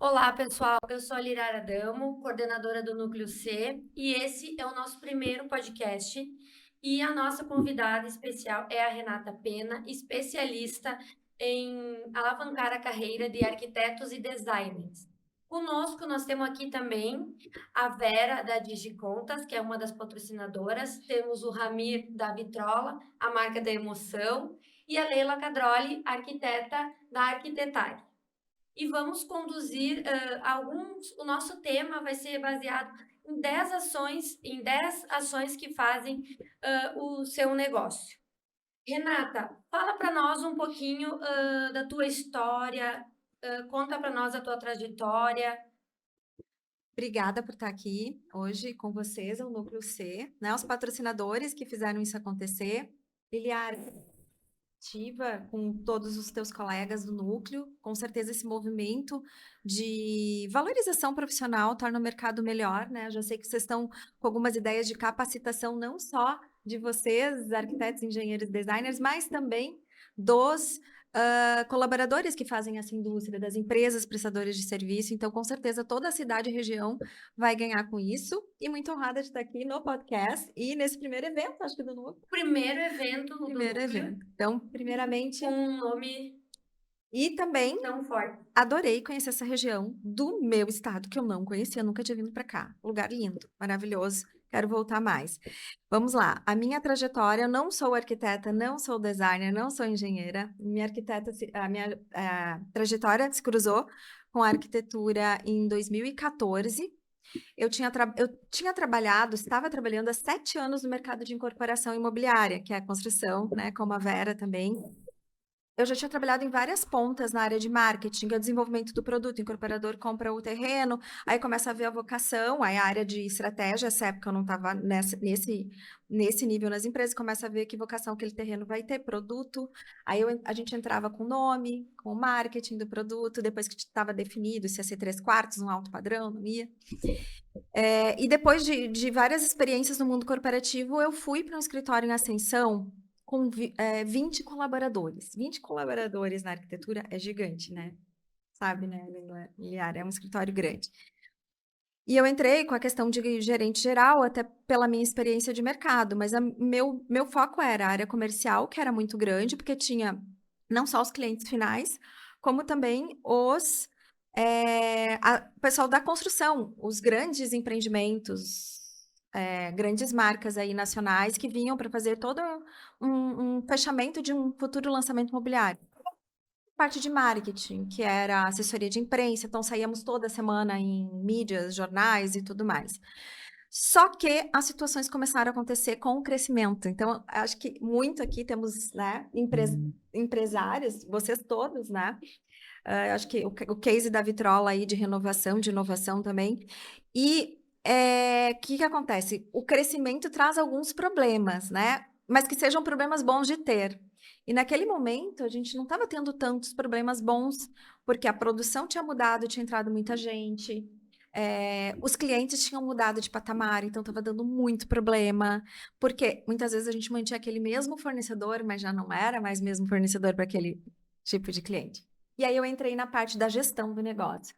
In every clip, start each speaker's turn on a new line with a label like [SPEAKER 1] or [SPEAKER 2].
[SPEAKER 1] Olá, pessoal. Eu sou a Lirara Damo, coordenadora do Núcleo C, e esse é o nosso primeiro podcast. E a nossa convidada especial é a Renata Pena, especialista em alavancar a carreira de arquitetos e designers. Conosco, nós temos aqui também a Vera, da Digicontas, que é uma das patrocinadoras. Temos o Ramir, da Vitrola, a marca da emoção, e a Leila Cadroli, arquiteta da Arquitetag. E vamos conduzir alguns. O nosso tema vai ser baseado em 10 ações que fazem o seu negócio. Renata, fala para nós um pouquinho da tua história, conta para nós a tua trajetória.
[SPEAKER 2] Obrigada por estar aqui hoje com vocês, o Núcleo C, né? Os patrocinadores que fizeram isso acontecer. Liliara, ativa com todos os teus colegas do núcleo. Com certeza esse movimento de valorização profissional torna o mercado melhor, né? Eu já sei que vocês estão com algumas ideias de capacitação, não só de vocês, arquitetos, engenheiros, designers, mas também dos colaboradores que fazem essa indústria, das empresas prestadoras de serviço. Então, com certeza, toda a cidade e região vai ganhar com isso. E muito honrada de estar aqui no podcast e nesse primeiro evento, acho que do núcleo.
[SPEAKER 1] Primeiro evento do
[SPEAKER 2] Primeiro
[SPEAKER 1] núcleo
[SPEAKER 2] evento. Então, primeiramente,
[SPEAKER 1] com um nome
[SPEAKER 2] e também
[SPEAKER 1] tão forte.
[SPEAKER 2] adorei conhecer essa região do meu estado, que eu não conhecia, nunca tinha vindo para cá. Lugar lindo, maravilhoso. Quero voltar mais. Vamos lá. A minha trajetória, eu não sou arquiteta, não sou designer, não sou engenheira. A minha trajetória se cruzou com a arquitetura em 2014. Eu tinha trabalhado, estava trabalhando há 7 anos no mercado de incorporação imobiliária, que é a construção, né, como a Vera também. Eu já tinha trabalhado em várias pontas na área de marketing, que é o desenvolvimento do produto. O incorporador compra o terreno, aí começa a ver a vocação, aí a área de estratégia, essa época eu não estava nesse nível nas empresas, começa a ver que vocação aquele terreno vai ter, produto. A gente entrava com o nome, com o marketing do produto, depois que estava definido se ia ser 3/4, um alto padrão, não ia. E depois de várias experiências no mundo corporativo, eu fui para um escritório em ascensão com 20 colaboradores. 20 colaboradores na arquitetura é gigante, né? Sabe, né, Liliara? É um escritório grande. E eu entrei com a questão de gerente geral, até pela minha experiência de mercado, mas meu foco era a área comercial, que era muito grande, porque tinha não só os clientes finais, como também o pessoal da construção, os grandes empreendimentos, grandes marcas aí nacionais que vinham para fazer todo um fechamento de um futuro lançamento imobiliário. Parte de marketing, que era assessoria de imprensa, então saíamos toda semana em mídias, jornais e tudo mais. Só que as situações começaram a acontecer com o crescimento. Então, acho que muito aqui temos, né, empresários, vocês todos, né? Acho que o case da Vitrola aí de renovação, de inovação também. E o que acontece? O crescimento traz alguns problemas, né? Mas que sejam problemas bons de ter. E naquele momento, a gente não estava tendo tantos problemas bons, porque a produção tinha mudado, tinha entrado muita gente, os clientes tinham mudado de patamar, então estava dando muito problema, porque muitas vezes a gente mantinha aquele mesmo fornecedor, mas já não era mais o mesmo fornecedor para aquele tipo de cliente. E aí eu entrei na parte da gestão do negócio.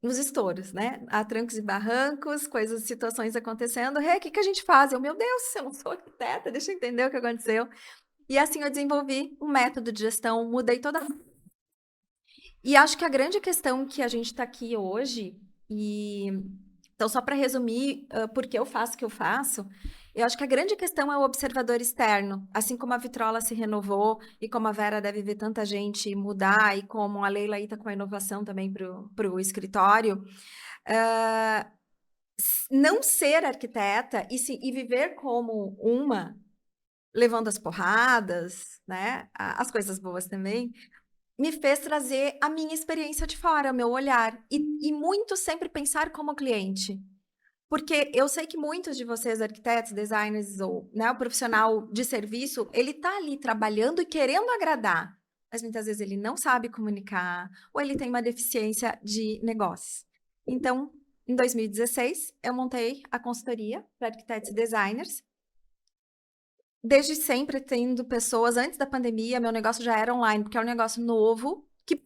[SPEAKER 2] Nos estouros, né? A trancos e barrancos, coisas, situações acontecendo. O que a gente faz? Meu Deus, eu não sou arquiteta, deixa eu entender o que aconteceu. E assim eu desenvolvi um método de gestão, mudei toda. E acho que a grande questão que a gente está aqui hoje, então só para resumir, por que eu faço o que eu faço, eu acho que a grande questão é o observador externo. Assim como a Vitrola se renovou e como a Vera deve ver tanta gente mudar e como a Leila está com a inovação também para o escritório, ah, não ser arquiteta e viver como uma, levando as porradas, né? As coisas boas também, me fez trazer a minha experiência de fora, o meu olhar, e muito sempre pensar como cliente. Porque eu sei que muitos de vocês, arquitetos, designers, ou né, o profissional de serviço, ele está ali trabalhando e querendo agradar, mas muitas vezes ele não sabe comunicar, ou ele tem uma deficiência de negócios. Então, em 2016, eu montei a consultoria para arquitetos e designers. Desde sempre tendo pessoas, antes da pandemia, meu negócio já era online, porque é um negócio novo, que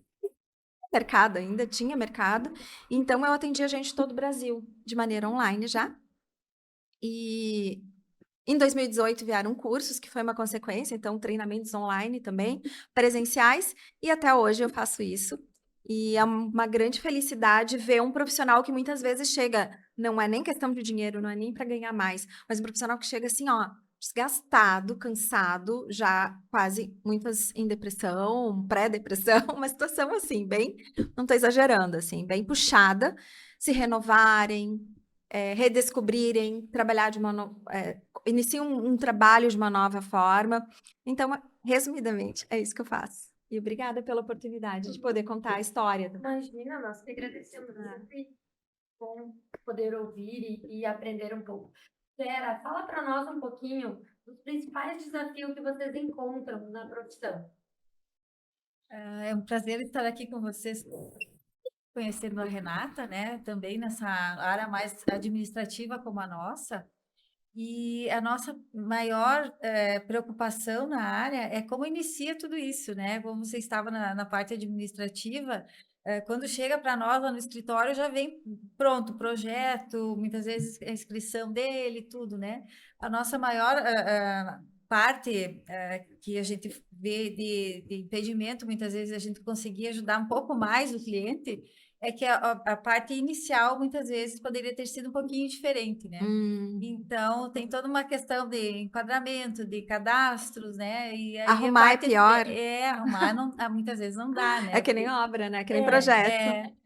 [SPEAKER 2] mercado ainda, tinha mercado, então eu atendia gente de todo o Brasil, de maneira online já. E em 2018 vieram cursos, que foi uma consequência, então treinamentos online também, presenciais, e até hoje eu faço isso. E é uma grande felicidade ver um profissional que muitas vezes chega, não é nem questão de dinheiro, não é nem para ganhar mais, mas um profissional que chega assim, ó, desgastado, cansado, já quase muitas em depressão, pré-depressão, uma situação assim, bem, não estou exagerando, assim, bem puxada, se renovarem, redescobrirem, trabalhar de uma inicie um trabalho de uma nova forma. Então, resumidamente, é isso que eu faço. E obrigada pela oportunidade de poder contar a história.
[SPEAKER 1] Imagina, nós que agradecemos. É sempre bom poder ouvir e aprender um pouco. Vera, fala para nós um pouquinho dos principais desafios que vocês encontram na profissão.
[SPEAKER 3] É um prazer estar aqui com vocês, conhecendo a Renata, né? Também nessa área mais administrativa como a nossa. E a nossa maior preocupação na área é como inicia tudo isso, né? Como você estava na parte administrativa, quando chega para nós lá no escritório, já vem pronto o projeto, muitas vezes a inscrição dele, tudo, né? A nossa maior parte que a gente vê de impedimento, muitas vezes a gente conseguir ajudar um pouco mais o cliente, é que a parte inicial, muitas vezes, poderia ter sido um pouquinho diferente, né? Então, tem toda uma questão de enquadramento, de cadastros, né? E aí
[SPEAKER 2] Arrumar é pior.
[SPEAKER 3] Arrumar não, muitas vezes não dá, né?
[SPEAKER 2] É que nem obra, né? Que nem projeto.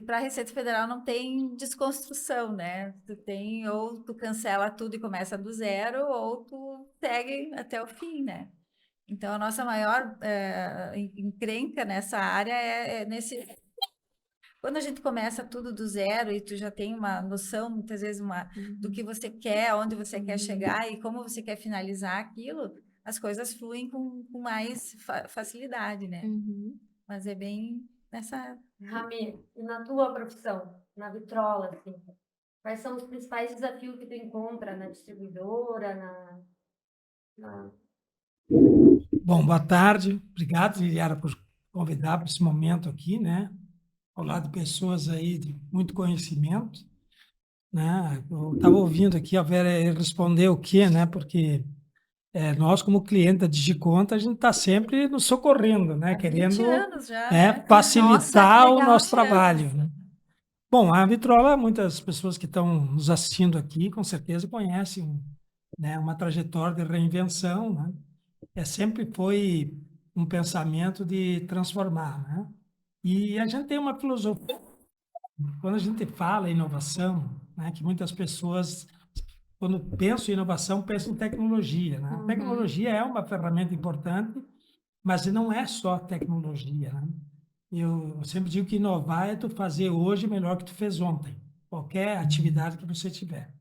[SPEAKER 3] Para a Receita Federal não tem desconstrução, né? Tu tem, ou tu cancela tudo e começa do zero, ou tu segue até o fim, né? Então, a nossa maior encrenca nessa área é nesse... Quando a gente começa tudo do zero e tu já tem uma noção, muitas vezes, do que você quer, onde você quer chegar e como você quer finalizar aquilo, as coisas fluem com mais facilidade, né? Mas é bem nessa...
[SPEAKER 1] Rami, e na tua profissão, na Vitrola, assim, quais são os principais desafios que tu encontra na distribuidora,
[SPEAKER 4] Bom, boa tarde. Obrigado, Liliara, por convidar para esse momento aqui, né? Ao lado de pessoas aí de muito conhecimento, né? Eu estava ouvindo aqui a Vera responder o quê, né? Porque nós, como cliente da Digiconta, a gente está sempre nos socorrendo, né?
[SPEAKER 3] Há 20
[SPEAKER 4] Querendo
[SPEAKER 3] anos já, né?
[SPEAKER 4] facilitar
[SPEAKER 3] Nossa,
[SPEAKER 4] o
[SPEAKER 3] legal,
[SPEAKER 4] nosso
[SPEAKER 3] 20 anos.
[SPEAKER 4] trabalho, né? Bom, a Vitrola, muitas pessoas que estão nos assistindo aqui, com certeza conhecem, né? Uma trajetória de reinvenção, né? Sempre foi um pensamento de transformar, né? E a gente tem uma filosofia, quando a gente fala em inovação, né, que muitas pessoas, quando pensam em inovação, pensam em tecnologia, né? A tecnologia é uma ferramenta importante, mas não é só tecnologia, né? Eu sempre digo que inovar é tu fazer hoje melhor que tu fez ontem, qualquer atividade que você tiver.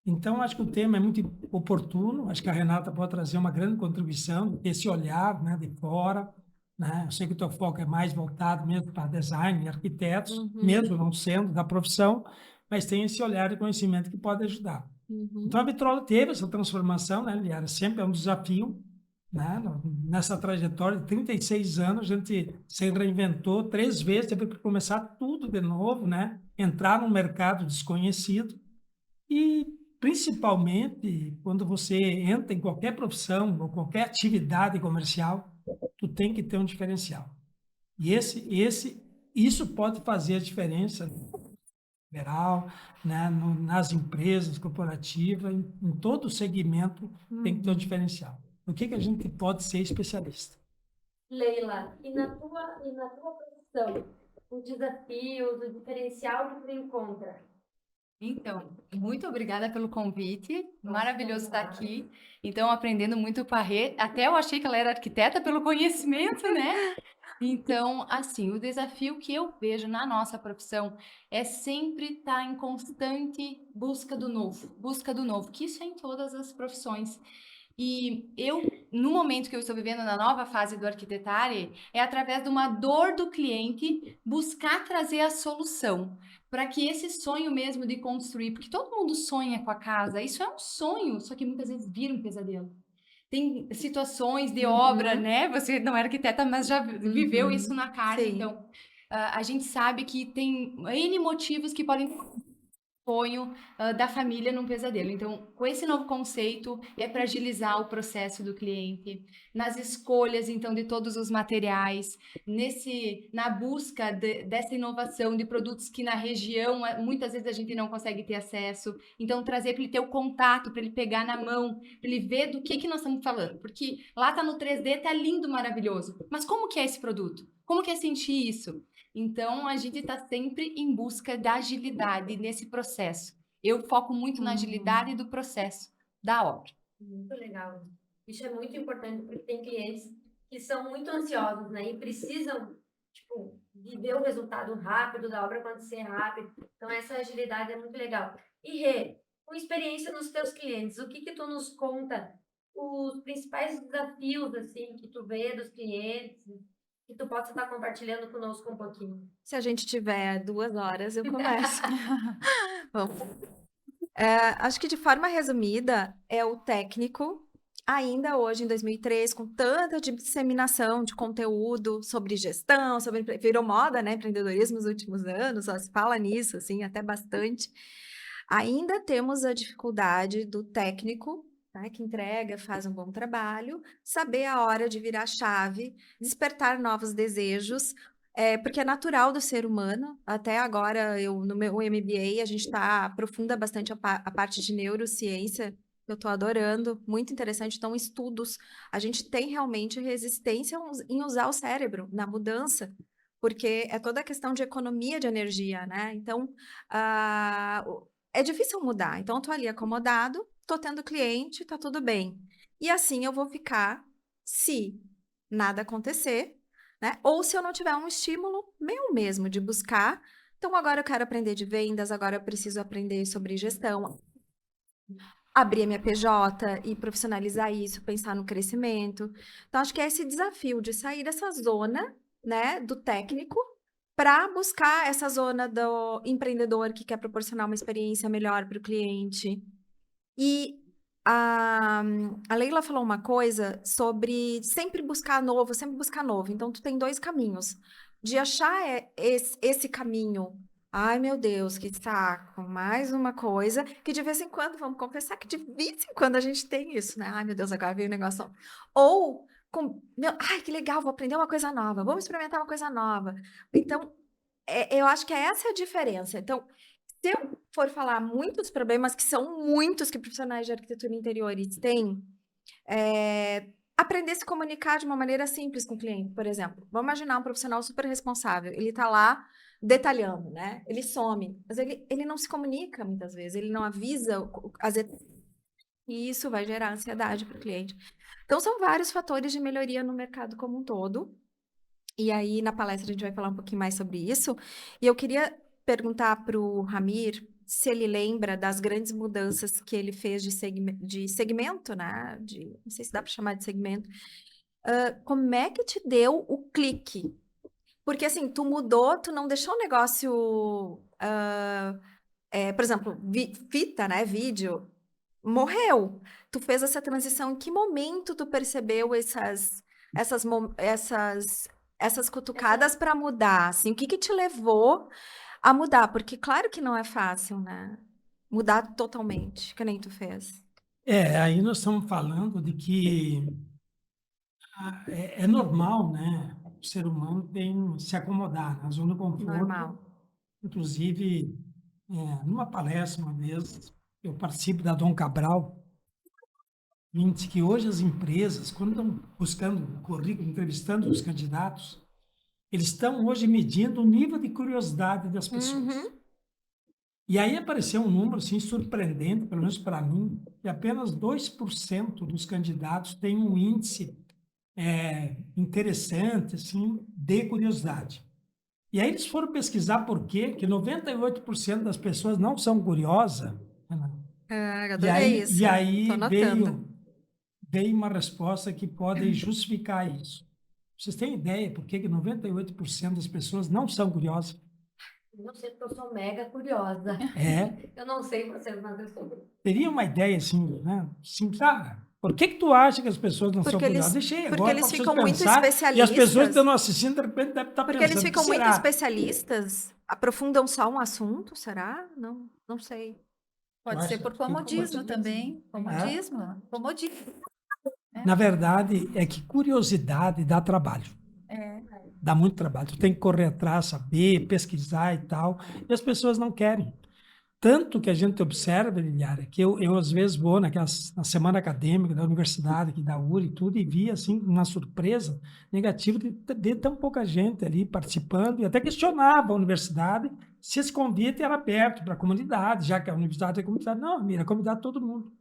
[SPEAKER 4] Então, acho que o tema é muito oportuno, acho que a Renata pode trazer uma grande contribuição, esse olhar, né, de fora, né? Eu sei que o teu foco é mais voltado mesmo para design e arquitetos, mesmo não sendo da profissão, mas tem esse olhar de conhecimento que pode ajudar. Então, a Vitrola teve essa transformação, né, Liara? Sempre é um desafio, né? Nessa trajetória de 36 anos, a gente se reinventou 3 vezes, teve que começar tudo de novo, né? Entrar num mercado desconhecido e principalmente quando você entra em qualquer profissão ou qualquer atividade comercial, tu tem que ter um diferencial. E isso pode fazer a diferença no geral, né, nas empresas corporativas, em todo segmento tem que ter um diferencial. O que a gente pode ser especialista?
[SPEAKER 1] Leila, e na tua profissão, os desafios, o diferencial que tu encontra?
[SPEAKER 5] Então, muito obrigada pelo convite. Maravilhoso estar aqui. Então, aprendendo muito com a Rê. Até eu achei que ela era arquiteta pelo conhecimento, né? Então, assim, o desafio que eu vejo na nossa profissão é sempre estar em constante busca do novo, que isso é em todas as profissões. E eu, no momento que eu estou vivendo na nova fase do Arquitetare, é através de uma dor do cliente buscar trazer a solução para que esse sonho mesmo de construir, porque todo mundo sonha com a casa, isso é um sonho, só que muitas vezes vira um pesadelo. tem situações de obra, né? Você não é arquiteta, mas já viveu isso na carne.
[SPEAKER 2] Sim.
[SPEAKER 5] Então, a gente sabe que tem N motivos que podem sonho da família num pesadelo. Então, com esse novo conceito, é para agilizar o processo do cliente, nas escolhas, então, de todos os materiais, na busca dessa inovação de produtos que na região, muitas vezes a gente não consegue ter acesso. Então, trazer para ele ter o contato, para ele pegar na mão, para ele ver do que nós estamos falando. Porque lá tá no 3D, tá lindo, maravilhoso. Mas como que é esse produto? Como que é sentir isso? Então, a gente está sempre em busca da agilidade nesse processo. Eu foco muito na agilidade do processo da obra.
[SPEAKER 1] Muito legal. Isso é muito importante porque tem clientes que são muito ansiosos, né? E precisam, tipo, de ver o resultado rápido, da obra acontecer rápido. Então, essa agilidade é muito legal. E, Rê, com experiência nos teus clientes, o que tu nos conta? Os principais desafios, assim, que tu vê dos clientes, que tu possa estar compartilhando conosco um pouquinho.
[SPEAKER 2] Se a gente tiver 2 horas, eu começo. Vamos. Acho que de forma resumida, é o técnico, ainda hoje em 2003, com tanta disseminação de conteúdo sobre gestão, virou moda, né, empreendedorismo nos últimos anos, só se fala nisso, assim, até bastante. Ainda temos a dificuldade do técnico, né, que entrega, faz um bom trabalho, saber a hora de virar a chave, despertar novos desejos, porque é natural do ser humano. Até agora, no meu MBA, a gente aprofunda bastante a parte de neurociência, eu estou adorando, muito interessante. Então, estudos, a gente tem realmente resistência em usar o cérebro na mudança, porque é toda a questão de economia de energia, né? Então, é difícil mudar. Então, eu tô ali acomodado, tô tendo cliente, tá tudo bem. E assim eu vou ficar se nada acontecer, né? Ou se eu não tiver um estímulo meu mesmo de buscar. Então, agora eu quero aprender de vendas, agora eu preciso aprender sobre gestão, abrir a minha PJ e profissionalizar isso, pensar no crescimento. Então, acho que é esse desafio de sair dessa zona, né, do técnico, para buscar essa zona do empreendedor que quer proporcionar uma experiência melhor para o cliente. E a Leila falou uma coisa sobre sempre buscar novo, sempre buscar novo. Então, tu tem 2 caminhos. De achar esse caminho. Ai, meu Deus, que saco. Mais uma coisa que de vez em quando, vamos confessar que de vez em quando a gente tem isso, né? Ai, meu Deus, agora veio o negócio. Ou, ai, que legal, vou aprender uma coisa nova. Vamos experimentar uma coisa nova. Então, eu acho que essa é a diferença. Então, se eu for falar muitos problemas, que são muitos que profissionais de arquitetura interiores têm, aprender a se comunicar de uma maneira simples com o cliente, por exemplo. Vamos imaginar um profissional super responsável. Ele está lá detalhando, né? Ele some, mas ele não se comunica muitas vezes, ele não avisa as etapas. E isso vai gerar ansiedade para o cliente. Então, são vários fatores de melhoria no mercado como um todo. E aí, na palestra, a gente vai falar um pouquinho mais sobre isso. E eu queria perguntar para o Ramir se ele lembra das grandes mudanças que ele fez de segmento, né? Não sei se dá para chamar de segmento. Como é que te deu o clique? Porque, assim, tu mudou, tu não deixou o negócio... por exemplo, fita, né? Vídeo, morreu. Tu fez essa transição. Em que momento tu percebeu essas cutucadas para mudar? Assim, o que te levou a mudar? Porque claro que não é fácil, né? Mudar totalmente, que nem tu fez.
[SPEAKER 4] Aí nós estamos falando de que é normal, né? O ser humano tem se acomodar na zona de conforto.
[SPEAKER 2] Normal.
[SPEAKER 4] Inclusive, numa palestra uma vez, eu participo da Dom Cabral, diz que hoje as empresas, quando estão buscando currículo, entrevistando os candidatos, eles estão hoje medindo o nível de curiosidade das pessoas.
[SPEAKER 2] Uhum.
[SPEAKER 4] E aí apareceu um número assim, surpreendente, pelo menos para mim, que apenas 2% dos candidatos têm um índice interessante assim, de curiosidade. E aí eles foram pesquisar por quê, que 98% das pessoas não são curiosas.
[SPEAKER 2] Adorei isso.
[SPEAKER 4] E aí
[SPEAKER 2] Tô anotando.
[SPEAKER 4] veio uma resposta que pode justificar isso. Vocês têm ideia por que 98% das pessoas não são curiosas?
[SPEAKER 1] Não sei porque eu sou mega curiosa. Eu não sei você, mas eu sou.
[SPEAKER 4] Teria uma ideia assim, né? Sim, Por que tu acha que as pessoas não são
[SPEAKER 2] Porque
[SPEAKER 4] curiosas?
[SPEAKER 2] eles,
[SPEAKER 4] Deixei
[SPEAKER 2] porque
[SPEAKER 4] agora
[SPEAKER 2] eles
[SPEAKER 4] para vocês
[SPEAKER 2] ficam muito
[SPEAKER 4] pensar, e as pessoas que
[SPEAKER 2] especialistas.
[SPEAKER 4] estão assistindo, de repente, devem estar
[SPEAKER 2] Porque
[SPEAKER 4] pensando,
[SPEAKER 2] eles
[SPEAKER 4] o que
[SPEAKER 2] ficam muito
[SPEAKER 4] será?
[SPEAKER 2] especialistas, aprofundam só um assunto, será? Não, não sei.
[SPEAKER 3] Pode ser
[SPEAKER 4] acho
[SPEAKER 3] por
[SPEAKER 4] que
[SPEAKER 3] comodismo também.
[SPEAKER 2] comodismo.
[SPEAKER 3] Comodismo.
[SPEAKER 4] Na verdade, é que curiosidade dá trabalho. Dá muito trabalho. Tu tem que correr atrás, saber, pesquisar e tal. E as pessoas não querem. Tanto que a gente observa, Liliara, que eu às vezes vou na semana acadêmica da universidade, aqui da URI e tudo, e vi, assim, uma surpresa negativa de tão pouca gente ali participando, e até questionava a universidade se esse convite era aberto para a comunidade, já que a universidade é comunidade. Não, mira, convidar todo mundo.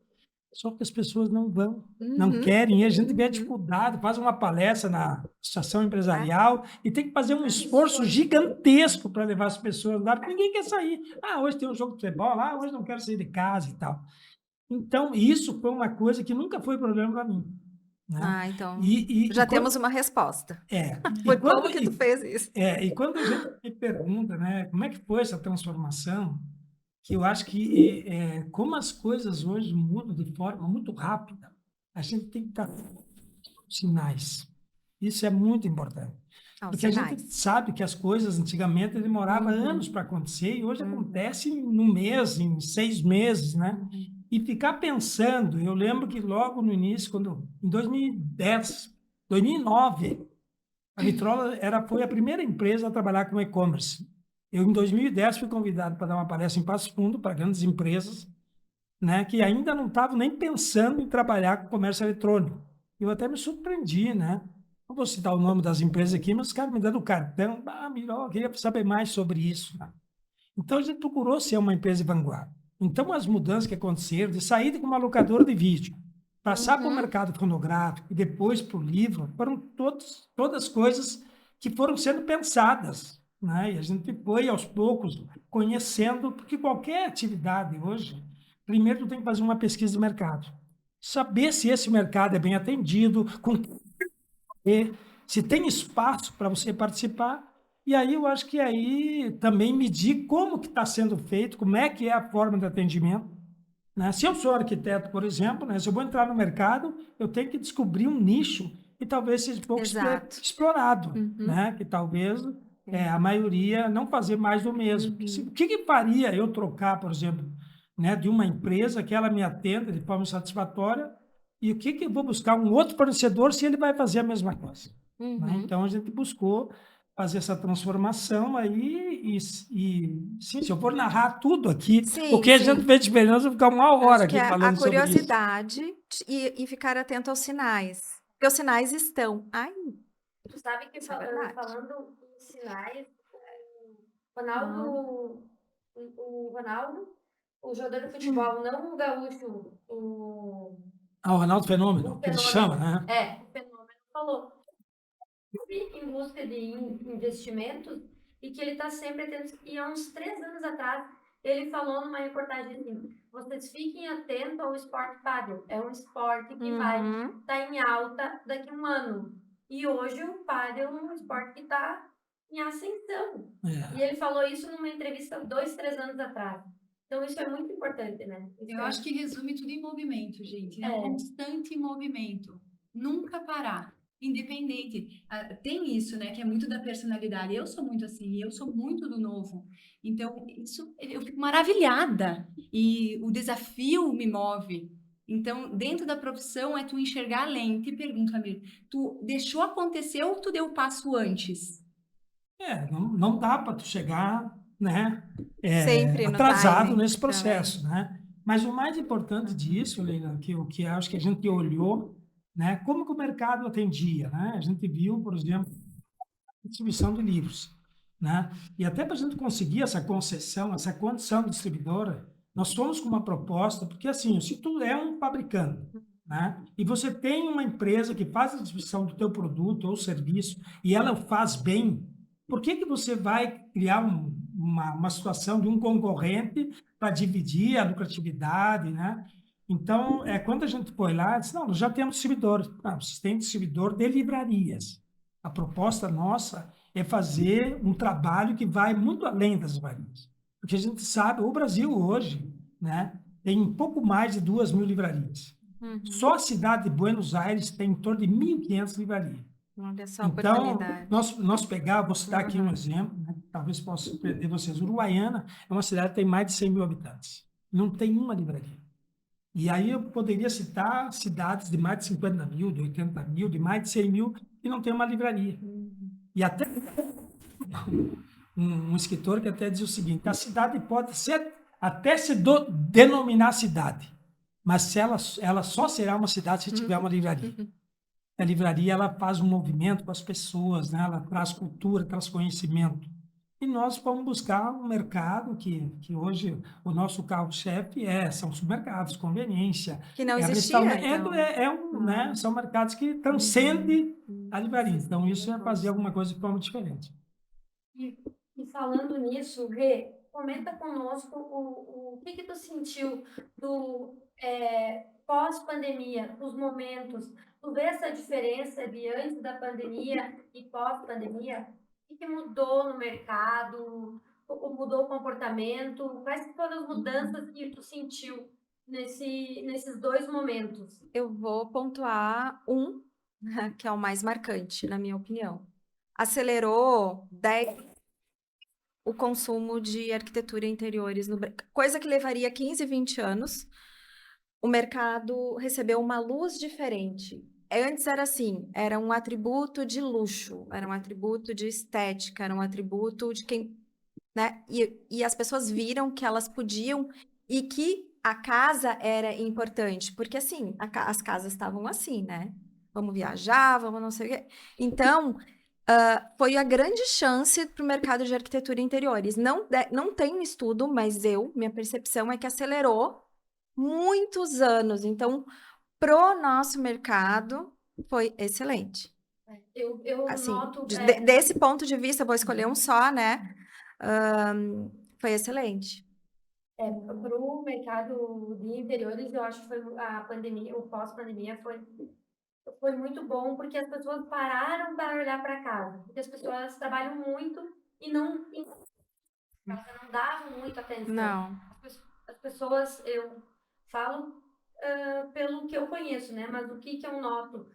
[SPEAKER 4] Só que as pessoas não vão, não querem, e a gente vê a dificuldade, faz uma palestra na associação empresarial e tem que fazer um esforço gigantesco para levar as pessoas lá, porque ninguém quer sair. Ah, hoje tem um jogo de futebol, hoje não quero sair de casa e tal. Então, isso foi uma coisa que nunca foi problema para mim. Né?
[SPEAKER 2] Então
[SPEAKER 4] quando,
[SPEAKER 2] já temos uma resposta.
[SPEAKER 4] Foi
[SPEAKER 2] como que tu fez isso?
[SPEAKER 4] E quando a gente me pergunta, né, como é que foi essa transformação, que eu acho que, como as coisas hoje mudam de forma muito rápida, a gente tem que estar com sinais. Isso é muito importante. Porque a gente sabe que as coisas antigamente demoravam anos para acontecer e hoje acontece num mês, em 6 meses, né? E ficar pensando, eu lembro que logo no início, em 2010, 2009, a Vitrola foi a primeira empresa a trabalhar com e-commerce. Eu, em 2010, fui convidado para dar uma palestra em Passo Fundo para grandes empresas, né, que ainda não estavam nem pensando em trabalhar com comércio eletrônico. Eu até me surpreendi, né? Não vou citar o nome das empresas aqui, mas os caras me dando o cartão. Melhor, eu queria saber mais sobre isso. Né? Então, a gente procurou ser uma empresa de vanguarda. Então, as mudanças que aconteceram, de sair de uma locadora de vídeo, passar para o mercado fonográfico e depois para o livro, foram todas coisas que foram sendo pensadas. Né? E a gente foi, aos poucos, conhecendo, porque qualquer atividade hoje, primeiro tu tem que fazer uma pesquisa de mercado. Saber se esse mercado é bem atendido, se tem espaço para você participar. E aí eu acho que aí também medir como que está sendo feito, como é que é a forma de atendimento. Né? Se eu sou arquiteto, por exemplo, né? Se eu vou entrar no mercado, eu tenho que descobrir um nicho que talvez seja pouco explorado, né? Que talvez a maioria não fazer mais do mesmo. O que faria eu trocar, por exemplo, né, de uma empresa que ela me atenda de forma satisfatória e o que eu vou buscar um outro fornecedor se ele vai fazer a mesma coisa? Né? Então, a gente buscou fazer essa transformação aí sim, se eu for narrar tudo aqui, o que a gente vê de diferença, eu vou ficar uma hora aqui falando sobre isso.
[SPEAKER 2] A curiosidade e ficar atento aos sinais. Porque os sinais estão aí.
[SPEAKER 1] Tu sabe que falando em sinais, o Ronaldo, o jogador de futebol, não o gaúcho,
[SPEAKER 4] o Ronaldo Fenômeno, que ele chama, né?
[SPEAKER 1] O Fenômeno falou em busca de investimentos e que ele está sempre atento. E há uns 3 anos atrás, ele falou numa reportagem assim, vocês fiquem atentos ao esporte pádel. É um esporte que vai estar em alta daqui a um ano. E hoje o pádel é um esporte que está em ascensão. E ele falou isso numa entrevista 2, 3 anos atrás. Então, isso é muito importante, né?
[SPEAKER 5] Eu acho que resume tudo em movimento, gente. Constante movimento. Nunca parar. Independente. Tem isso, né? Que é muito da personalidade. Eu sou muito assim. Eu sou muito do novo. Então, isso eu fico maravilhada. E o desafio me move. Então, dentro da profissão, é tu enxergar além. Te pergunto, Amir, tu deixou acontecer ou tu deu o passo antes?
[SPEAKER 4] Não dá para tu chegar, né,
[SPEAKER 2] sempre
[SPEAKER 4] atrasado nesse processo, né? Mas o mais importante disso, Leila, que acho que a gente olhou, né, como que o mercado atendia, né? A gente viu, por exemplo, a distribuição de livros, né? E até para a gente conseguir essa concessão, essa condição de distribuidora, nós fomos com uma proposta, porque assim, se tu é um fabricante, né, e você tem uma empresa que faz a distribuição do teu produto ou serviço e ela faz bem, por que você vai criar uma situação de um concorrente para dividir a lucratividade, né? Então, quando a gente foi lá, disse, não, nós já temos distribuidor. Não, vocês têm distribuidor de livrarias. A proposta nossa é fazer um trabalho que vai muito além das livrarias. Porque a gente sabe, o Brasil hoje, né, tem pouco mais de 2.000 livrarias.
[SPEAKER 2] Uhum.
[SPEAKER 4] Só a cidade de Buenos Aires tem em torno de 1.500 livrarias.
[SPEAKER 2] Olha só a
[SPEAKER 4] Então,
[SPEAKER 2] oportunidade.
[SPEAKER 4] nós pegar, vou citar aqui um exemplo, né, talvez possa surpreender vocês. Uruguaiana é uma cidade que tem mais de 100 mil habitantes. Não tem uma livraria. E aí eu poderia citar cidades de mais de 50 mil, de 80 mil, de mais de 100 mil, que não tem uma livraria. E até um escritor que até diz o seguinte, a cidade pode ser, até se denominar cidade, mas se ela só será uma cidade se tiver uma livraria. A livraria, ela faz um movimento com as pessoas, né? Ela traz cultura, traz conhecimento. E nós vamos buscar um mercado que hoje o nosso carro-chefe são supermercados, conveniência,
[SPEAKER 2] Que não existia,
[SPEAKER 4] restaurante,
[SPEAKER 2] então.
[SPEAKER 4] né? São mercados que transcendem a livraria. Então, isso é fazer alguma coisa de forma diferente.
[SPEAKER 1] E falando nisso, Rê, comenta conosco o que tu sentiu do pós-pandemia, os momentos. Tu vê essa diferença de antes da pandemia e pós-pandemia? O que mudou no mercado? Mudou o comportamento? Quais foram as mudanças que tu sentiu nesses dois momentos?
[SPEAKER 2] Eu vou pontuar um, que é o mais marcante, na minha opinião. Acelerou 10 o consumo de arquitetura e interiores, coisa que levaria 15, 20 anos. O mercado recebeu uma luz diferente. Antes era assim, era um atributo de luxo, era um atributo de estética, era um atributo de quem, né? E as pessoas viram que elas podiam e que a casa era importante, porque assim, as casas estavam assim, né? Vamos viajar, vamos não sei o quê. Então, foi a grande chance para o mercado de arquitetura e interiores. Não tem um estudo, mas minha percepção é que acelerou muitos anos. Então, pro nosso mercado, foi excelente.
[SPEAKER 1] Eu
[SPEAKER 2] Assim,
[SPEAKER 1] noto...
[SPEAKER 2] desse ponto de vista, vou escolher um só, né? Foi excelente.
[SPEAKER 1] Para o mercado de interiores, eu acho que foi a pandemia, o pós-pandemia foi muito bom, porque as pessoas pararam para olhar para casa. Porque as pessoas trabalham muito e não davam muita atenção.
[SPEAKER 2] Não.
[SPEAKER 1] As pessoas, eu falo pelo que eu conheço, né? Mas o que eu noto?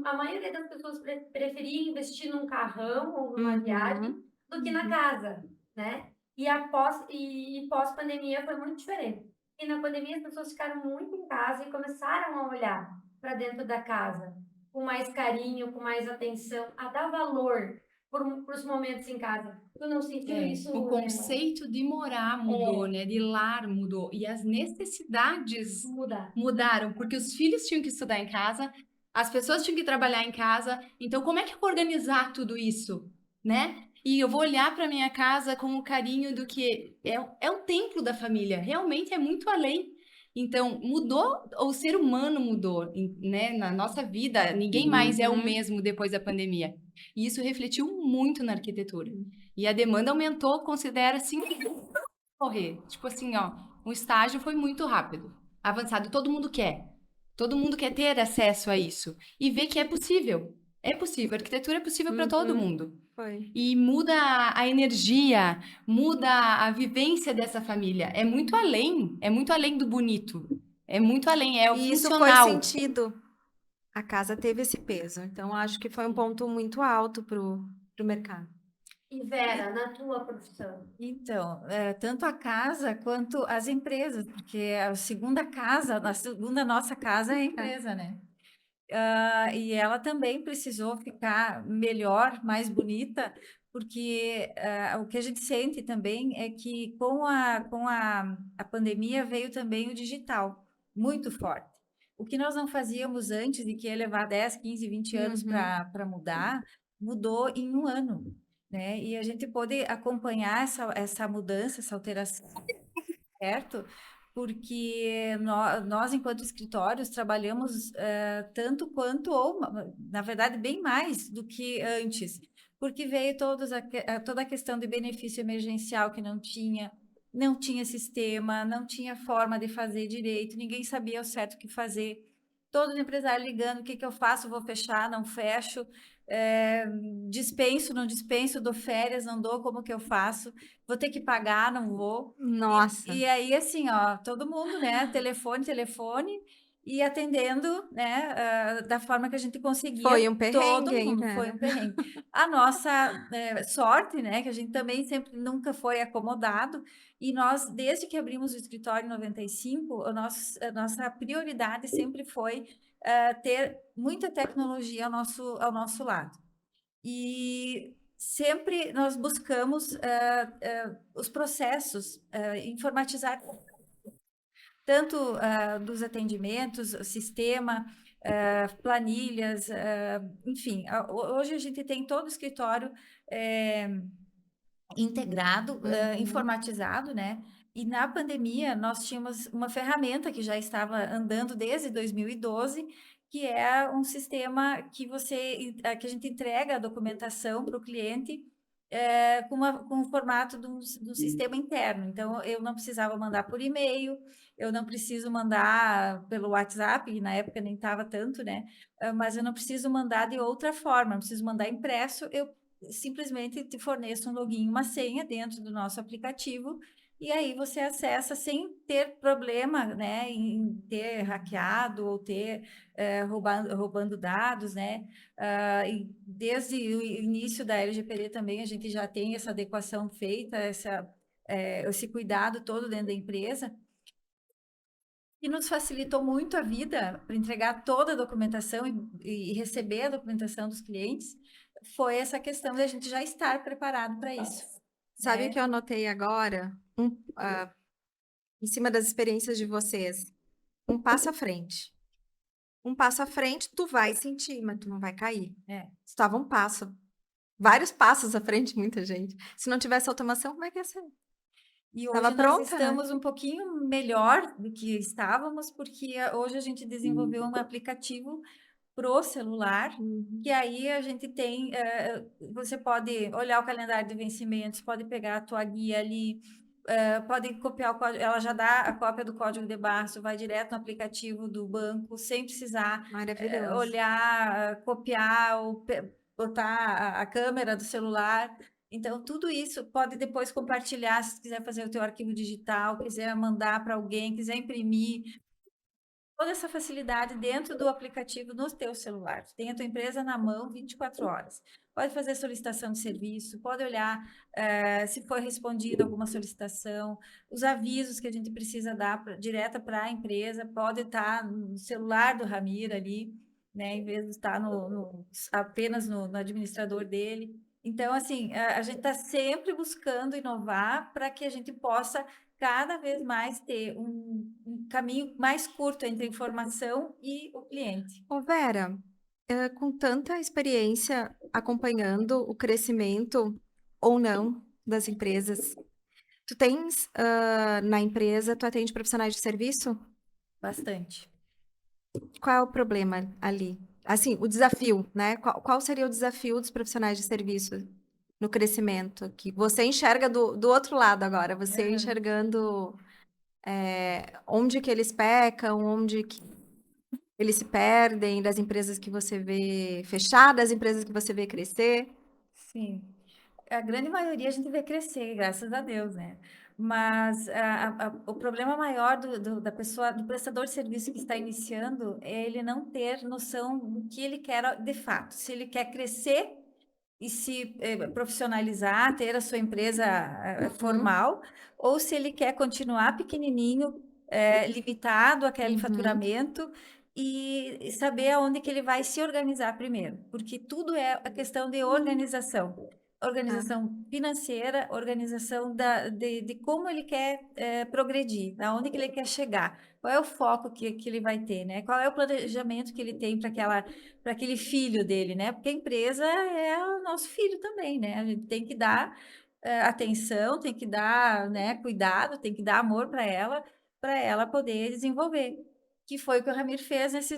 [SPEAKER 1] A maioria das pessoas preferia investir num carrão ou numa viagem do que na casa, né? E pós-pandemia foi muito diferente. E na pandemia as pessoas ficaram muito em casa e começaram a olhar para dentro da casa com mais carinho, com mais atenção, a dar valor para os momentos em casa. Tu não sentiu isso?
[SPEAKER 5] O conceito de morar mudou, né? De lar mudou. E as necessidades mudaram, porque os filhos tinham que estudar em casa, as pessoas tinham que trabalhar em casa. Então, como é que eu vou organizar tudo isso, né? E eu vou olhar para minha casa com o carinho do que é o templo da família. Realmente é muito além. Então, mudou, o ser humano mudou, né? Na nossa vida, ninguém mais é o mesmo depois da pandemia. E isso refletiu muito na arquitetura. E a demanda aumentou, considera assim, correr. Tipo assim, ó, um estágio foi muito rápido, avançado, todo mundo quer. Todo mundo quer ter acesso a isso e ver que é possível. É possível, a arquitetura é possível para todo mundo.
[SPEAKER 2] Foi.
[SPEAKER 5] E muda a energia, muda a vivência dessa família. É muito além do bonito. É muito além, é o
[SPEAKER 2] E isso
[SPEAKER 5] funcional.
[SPEAKER 2] foi sentido. A casa teve esse peso. Então, acho que foi um ponto muito alto pro mercado.
[SPEAKER 1] E Vera, na tua profissão?
[SPEAKER 3] Então, tanto a casa quanto as empresas, porque a segunda nossa casa é a empresa, né? E ela também precisou ficar melhor, mais bonita, porque o que a gente sente também é que com a pandemia veio também o digital, muito forte. O que nós não fazíamos antes e que ia levar 10, 15, 20 anos para mudar, mudou em um ano, né? E a gente pôde acompanhar essa mudança, essa alteração, certo? Porque nós, enquanto escritórios, trabalhamos tanto quanto, ou na verdade, bem mais do que antes, porque veio toda a questão de benefício emergencial que não tinha sistema, não tinha forma de fazer direito, ninguém sabia ao certo o que fazer. Todo empresário ligando, o que eu faço? Vou fechar, não fecho, dispenso, não dispenso, dou férias, não dou, como que eu faço? Vou ter que pagar, não vou.
[SPEAKER 2] Nossa.
[SPEAKER 3] E aí, assim, ó, todo mundo, né? Telefone. e atendendo, né, da forma que a gente conseguia.
[SPEAKER 2] Foi um
[SPEAKER 3] Todo
[SPEAKER 2] perrengue, hein,
[SPEAKER 3] mundo, foi
[SPEAKER 2] Vera?
[SPEAKER 3] um perrengue. A nossa sorte, né, que a gente também sempre nunca foi acomodado, e nós, desde que abrimos o escritório em 95, a nossa prioridade sempre foi ter muita tecnologia ao nosso lado. E sempre nós buscamos os processos, informatizar tanto dos atendimentos, o sistema, planilhas, enfim. Hoje a gente tem todo o escritório integrado, informatizado, né? E na pandemia nós tínhamos uma ferramenta que já estava andando desde 2012, que é um sistema que a gente entrega a documentação para o cliente com o formato de um sistema interno. Então eu não precisava mandar por e-mail, eu não preciso mandar pelo WhatsApp, e na época nem estava tanto, né? Mas eu não preciso mandar de outra forma, não preciso mandar impresso, eu simplesmente te forneço um login, uma senha dentro do nosso aplicativo, e aí você acessa sem ter problema, né, em ter hackeado ou ter roubando dados, né? E desde o início da LGPD também a gente já tem essa adequação feita, esse cuidado todo dentro da empresa. E nos facilitou muito a vida para entregar toda a documentação e receber a documentação dos clientes, foi essa questão de a gente já estar preparado para isso.
[SPEAKER 2] Sabe o
[SPEAKER 3] né?
[SPEAKER 2] que eu anotei agora? Em cima das experiências de vocês. Um passo à frente. Um passo à frente, tu vai sentir, mas tu não vai cair.
[SPEAKER 3] É.
[SPEAKER 2] Estava um passo, vários passos à frente, de muita gente. Se não tivesse automação, como é que ia ser?
[SPEAKER 3] E
[SPEAKER 2] Tava
[SPEAKER 3] hoje nós
[SPEAKER 2] pronta, né?
[SPEAKER 3] estamos um pouquinho melhor do que estávamos, porque hoje a gente desenvolveu um aplicativo pro celular, que aí a gente tem, você pode olhar o calendário de vencimentos, pode pegar a tua guia ali, pode copiar o código, ela já dá a cópia do código de barra, isso vai direto no aplicativo do banco, sem precisar
[SPEAKER 2] Maravilhoso.
[SPEAKER 3] olhar, copiar ou botar a câmera do celular. Então, tudo isso pode depois compartilhar, se quiser fazer o teu arquivo digital, quiser mandar para alguém, quiser imprimir. Toda essa facilidade dentro do aplicativo no teu celular. Tu tem a tua empresa na mão 24 horas. Pode fazer solicitação de serviço, pode olhar se foi respondida alguma solicitação, os avisos que a gente precisa dar direto para a empresa, pode estar no celular do Ramiro ali, né, em vez de estar apenas no administrador dele. Então, assim, a gente está sempre buscando inovar para que a gente possa cada vez mais ter um caminho mais curto entre a informação e o cliente.
[SPEAKER 2] Ô, Vera, com tanta experiência acompanhando o crescimento ou não das empresas, tu tens na empresa, tu atende profissionais de serviço?
[SPEAKER 3] Bastante.
[SPEAKER 2] Qual é o problema ali? Assim, o desafio, né? Qual seria o desafio dos profissionais de serviço no crescimento? Que você enxerga do outro lado agora, você enxergando onde que eles pecam, onde que eles se perdem, das empresas que você vê fechar, das empresas que você vê crescer.
[SPEAKER 3] Sim. A grande maioria a gente vê crescer, graças a Deus, né? Mas o problema maior da pessoa, do prestador de serviço que está iniciando, é ele não ter noção do que ele quer de fato. Se ele quer crescer e se profissionalizar, ter a sua empresa formal, ou se ele quer continuar pequenininho, limitado àquele faturamento e saber aonde que ele vai se organizar primeiro, porque tudo é a questão de organização. Organização financeira, organização de como ele quer progredir, aonde que ele quer chegar, qual é o foco que ele vai ter, né? Qual é o planejamento que ele tem para aquele filho dele, né? Porque a empresa é o nosso filho também, né? A gente tem que dar atenção, tem que dar, né, cuidado, tem que dar amor para ela poder desenvolver. Que foi o que o Ramiro fez nesse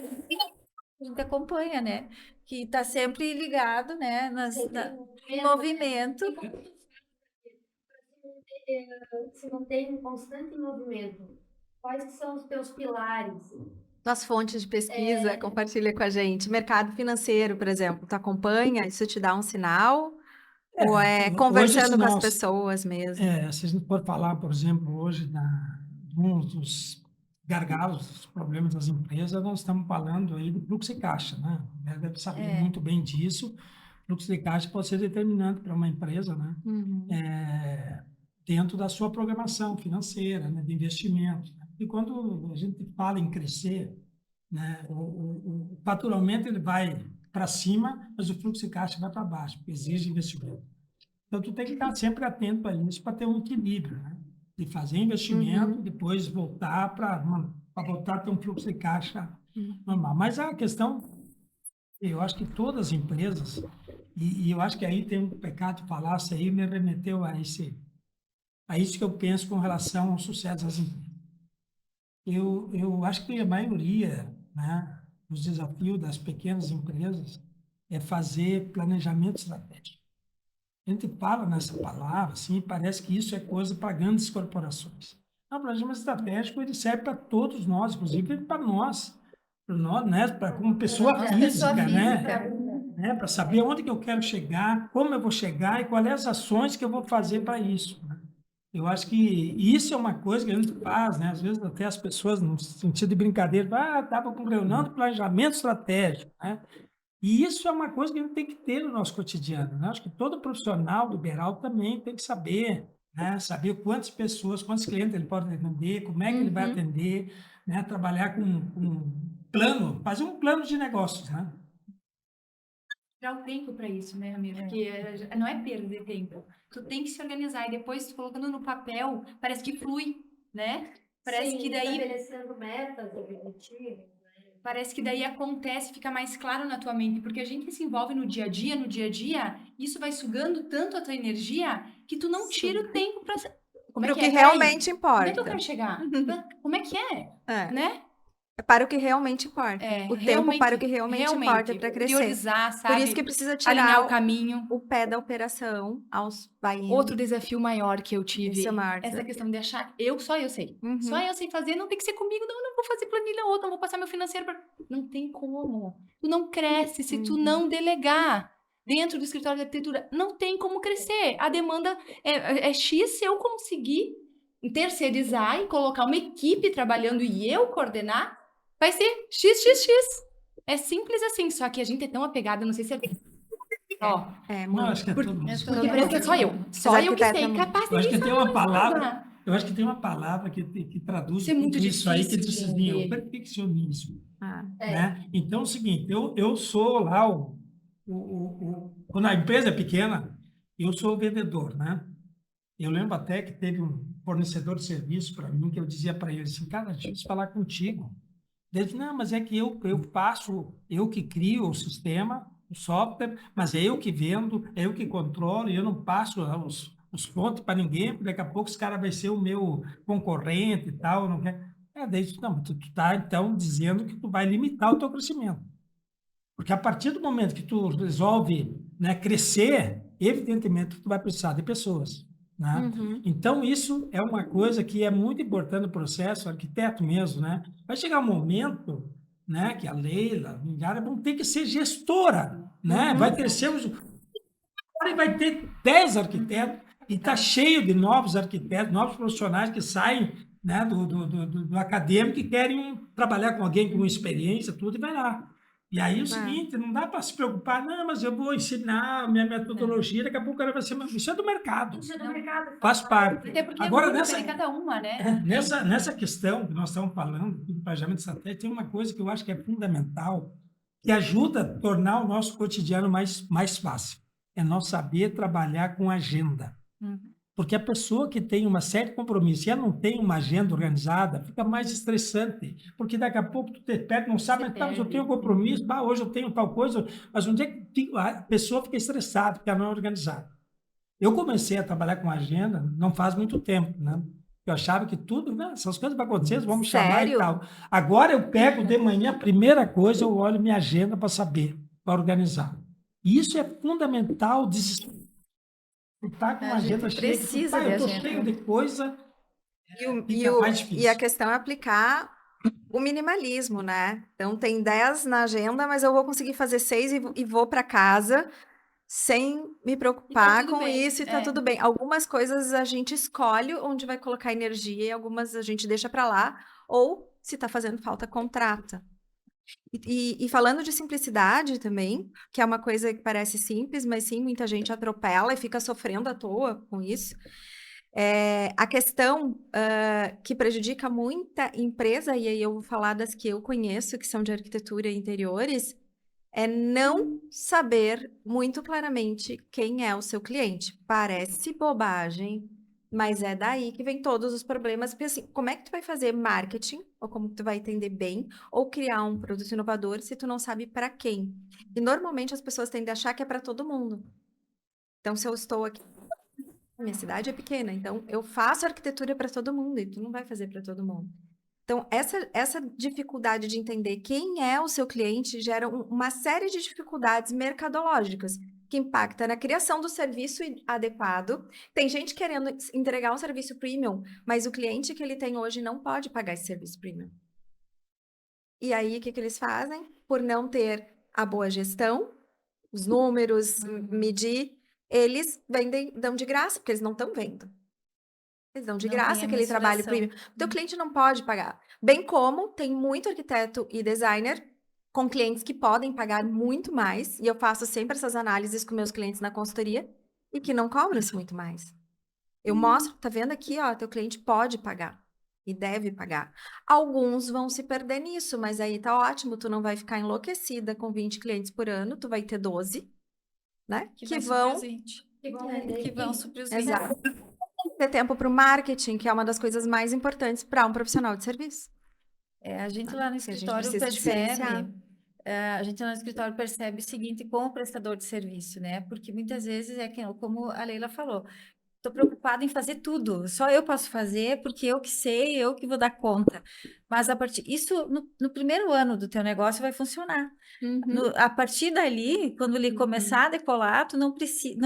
[SPEAKER 3] a gente acompanha, né? Que está sempre ligado, né? Em movimento.
[SPEAKER 1] Se mantém em constante movimento. Quais que são os teus pilares?
[SPEAKER 2] Tuas fontes de pesquisa, compartilha com a gente. Mercado financeiro, por exemplo, tu acompanha? Isso te dá um sinal? Ou é
[SPEAKER 4] Hoje,
[SPEAKER 2] conversando
[SPEAKER 4] se
[SPEAKER 2] com as
[SPEAKER 4] nós,
[SPEAKER 2] pessoas mesmo?
[SPEAKER 4] se a gente for falar, por exemplo, hoje um dos gargalos, os problemas das empresas, nós estamos falando aí do fluxo de caixa, né? Ela deve saber
[SPEAKER 3] É.
[SPEAKER 4] muito bem disso. O fluxo de caixa pode ser determinante para uma empresa, né?
[SPEAKER 2] Uhum.
[SPEAKER 4] Dentro da sua programação financeira, né? De investimento. Né? E quando a gente fala em crescer, né? O faturamento ele vai para cima, mas o fluxo de caixa vai para baixo, porque exige investimento. Então, tu tem que estar sempre atento a isso para ter um equilíbrio, né? De fazer investimento, depois voltar para voltar a ter um fluxo de caixa normal. Mas a questão, eu acho que todas as empresas, e eu acho que aí tem um pecado de falácia aí, me remeteu a isso que eu penso com relação ao sucesso das empresas. Eu acho que a maioria, né, dos desafios das pequenas empresas é fazer planejamento estratégico. A gente fala nessa palavra, assim, parece que isso é coisa para grandes corporações. Não, o planejamento estratégico ele serve para todos nós, inclusive para nós, né, como pessoa
[SPEAKER 3] Nossa,
[SPEAKER 4] física,
[SPEAKER 3] pessoa
[SPEAKER 4] né, para saber onde que eu quero chegar, como eu vou chegar e quais as ações que eu vou fazer para isso, né? Eu acho que isso é uma coisa que a gente faz, né? Às vezes até as pessoas, no sentido de brincadeira, estava com reunião de planejamento estratégico, né? E isso é uma coisa que a gente tem que ter no nosso cotidiano, né? Acho que todo profissional liberal também tem que saber, né? Saber quantas pessoas, quantos clientes ele pode atender, como é que ele vai atender, né? Trabalhar com um plano, fazer um plano de negócios, né?
[SPEAKER 5] Tirar o tempo para isso, né, amigo? Porque não é perder tempo. Tu tem que se organizar e depois tu colocando no papel, parece que flui, né? Parece
[SPEAKER 1] Sim,
[SPEAKER 5] que daí
[SPEAKER 1] estabelecendo metas, objetivos.
[SPEAKER 5] parece que daí acontece, fica mais claro na tua mente, porque a gente se envolve no dia a dia, isso vai sugando tanto a tua energia que tu não tira o tempo para como é
[SPEAKER 2] Para o
[SPEAKER 5] que
[SPEAKER 2] que
[SPEAKER 5] é? Peraí,
[SPEAKER 2] realmente
[SPEAKER 5] onde é que eu
[SPEAKER 2] importa.
[SPEAKER 5] quero chegar? Como é que é?
[SPEAKER 2] É.
[SPEAKER 5] Né?
[SPEAKER 2] Para o que realmente importa. O tempo para o que realmente importa para crescer.
[SPEAKER 5] Priorizar,
[SPEAKER 2] Por
[SPEAKER 5] sabe?
[SPEAKER 2] isso que precisa
[SPEAKER 5] Alinhar
[SPEAKER 2] tirar
[SPEAKER 5] o caminho.
[SPEAKER 2] o pé da operação aos vai indo.
[SPEAKER 5] Outro desafio maior que eu tive,
[SPEAKER 2] Isso é maior
[SPEAKER 5] essa
[SPEAKER 2] desafio.
[SPEAKER 5] questão de achar, só eu sei.
[SPEAKER 2] Uhum.
[SPEAKER 5] Só eu sei fazer, não tem que ser comigo, não vou fazer planilha outra, não vou passar meu financeiro para... Não tem como. Tu não cresce se tu não delegar. Dentro do escritório de arquitetura, não tem como crescer. A demanda é X, se eu conseguir terceirizar e colocar uma equipe trabalhando e eu coordenar, vai ser XXX. É simples assim, só que a gente é tão apegada, não sei se é... Ó,
[SPEAKER 2] É
[SPEAKER 4] Não,
[SPEAKER 2] muito.
[SPEAKER 4] acho que é todo mundo.
[SPEAKER 5] porque parece que é só eu. Só eu que
[SPEAKER 2] arquitetos
[SPEAKER 5] sei.
[SPEAKER 2] é muito.
[SPEAKER 5] Capaz de
[SPEAKER 4] Eu acho que
[SPEAKER 5] ninguém
[SPEAKER 4] tem uma
[SPEAKER 5] sabe mais
[SPEAKER 4] palavra,
[SPEAKER 5] nada.
[SPEAKER 4] eu acho que tem uma palavra que traduz
[SPEAKER 5] Isso é muito
[SPEAKER 4] tudo isso aí, que
[SPEAKER 5] difícil
[SPEAKER 4] diz
[SPEAKER 5] de
[SPEAKER 4] assim, é o
[SPEAKER 5] entender.
[SPEAKER 4] perfeccionismo,
[SPEAKER 2] Ah,
[SPEAKER 4] né? Então é o seguinte, eu sou lá quando a empresa é pequena, eu sou o vendedor, né? Eu lembro até que teve um fornecedor de serviço para mim que eu dizia para ele assim, cara, deixa eu falar contigo. Ele disse, não, mas é que eu faço, eu que crio o sistema, o software, mas é eu que vendo, é eu que controlo, e eu não passo os pontos para ninguém, porque daqui a pouco esse cara vai ser o meu concorrente e tal, não quer. Daí não, tu está então dizendo que tu vai limitar o teu crescimento. Porque a partir do momento que tu resolve, né, crescer, evidentemente tu vai precisar de pessoas, né? Então isso é uma coisa que é muito importante no processo, arquiteto mesmo, né? Vai chegar um momento, né, que a Leila, a Milhara vão ter que ser gestora, né? Vai crescer, vai ter 10 arquitetos e está cheio de novos arquitetos, novos profissionais que saem, né, do acadêmico e querem trabalhar com alguém com experiência, tudo, e vai lá. E aí é o seguinte, não dá para se preocupar, não, mas eu vou ensinar minha metodologia, daqui a pouco o cara vai ser... Isso é do mercado,
[SPEAKER 1] Isso é do mercado.
[SPEAKER 4] faz parte.
[SPEAKER 5] Até porque
[SPEAKER 4] Agora,
[SPEAKER 5] é muito cada uma, né?
[SPEAKER 4] nessa questão que nós estamos falando, do planejamento estratégico, tem uma coisa que eu acho que é fundamental, que ajuda a tornar o nosso cotidiano mais fácil. É nós saber trabalhar com agenda. Porque a pessoa que tem uma série de compromissos e ela não tem uma agenda organizada, fica mais estressante. Porque daqui a pouco tu te perde, não sabe, mas eu tenho compromisso, hoje eu tenho tal coisa, mas onde é que a pessoa fica estressada, porque ela não é organizada. Eu comecei a trabalhar com agenda não faz muito tempo, né? Eu achava que tudo, né? Essas coisas vão acontecer, vamos chamar e tal. Agora eu pego de manhã, a primeira coisa, eu olho minha agenda para saber, para organizar. E isso é fundamental, tá com uma agenda cheia,
[SPEAKER 3] precisa de
[SPEAKER 4] eu tô
[SPEAKER 3] agenda.
[SPEAKER 4] cheio de coisa, mais difícil.
[SPEAKER 2] E a questão é aplicar o minimalismo, né? Então, tem 10 na agenda, mas eu vou conseguir fazer 6 e vou para casa sem me preocupar
[SPEAKER 5] tudo
[SPEAKER 2] com
[SPEAKER 5] bem,
[SPEAKER 2] isso e tá tudo bem. Algumas coisas a gente escolhe onde vai colocar energia e algumas a gente deixa para lá. ou se está fazendo falta, contrata. E falando de simplicidade também, que é uma coisa que parece simples, mas sim, muita gente atropela e fica sofrendo à toa com isso. A questão que prejudica muita empresa, e aí eu vou falar das que eu conheço, que são de arquitetura e interiores, é não saber muito claramente quem é o seu cliente. Parece bobagem, mas é daí que vem todos os problemas. Porque assim, como é que tu vai fazer marketing, ou como tu vai entender bem, ou criar um produto inovador se tu não sabe para quem? E normalmente as pessoas tendem a achar que é para todo mundo. Então, se eu estou aqui, minha cidade é pequena, então eu faço arquitetura para todo mundo, e tu não vai fazer para todo mundo. Então, essa dificuldade de entender quem é o seu cliente gera uma série de dificuldades mercadológicas que impacta na criação do serviço adequado. Tem gente querendo entregar um serviço premium, mas o cliente que ele tem hoje não pode pagar esse serviço premium. E aí, o que eles fazem? Por não ter a boa gestão, os números, medir, eles dão de graça, porque eles não estão vendo. Eles dão de
[SPEAKER 3] Não tem
[SPEAKER 2] graça
[SPEAKER 3] a
[SPEAKER 2] aquele trabalho
[SPEAKER 3] mensuração.
[SPEAKER 2] premium. O teu cliente não pode pagar. Bem como tem muito arquiteto e designer com clientes que podem pagar muito mais, e eu faço sempre essas análises com meus clientes na consultoria, e que não cobram-se muito mais. Eu mostro, tá vendo aqui, ó, teu cliente pode pagar e deve pagar. Alguns vão se perder nisso, mas aí tá ótimo, tu não vai ficar enlouquecida com 20 clientes por ano, tu vai ter 12, né?
[SPEAKER 3] Que
[SPEAKER 2] Que
[SPEAKER 3] vai suprir
[SPEAKER 2] vão
[SPEAKER 3] os 20.
[SPEAKER 1] Que vão
[SPEAKER 3] É,
[SPEAKER 1] render
[SPEAKER 3] que vão
[SPEAKER 1] aqui.
[SPEAKER 3] suprir os 20.
[SPEAKER 2] Exato. Ter tempo para o marketing, que é uma das coisas mais importantes para um profissional de serviço.
[SPEAKER 3] A gente lá no
[SPEAKER 2] Que a gente
[SPEAKER 3] escritório
[SPEAKER 2] precisa diferenciar.
[SPEAKER 3] a gente lá no escritório percebe o seguinte com o prestador de serviço, né? Porque muitas vezes como a Leila falou, estou preocupada em fazer tudo, só eu posso fazer porque eu que sei, eu que vou dar conta. Mas isso no primeiro ano do teu negócio vai funcionar. A partir dali, quando ele começar a decolar, tu não precisa,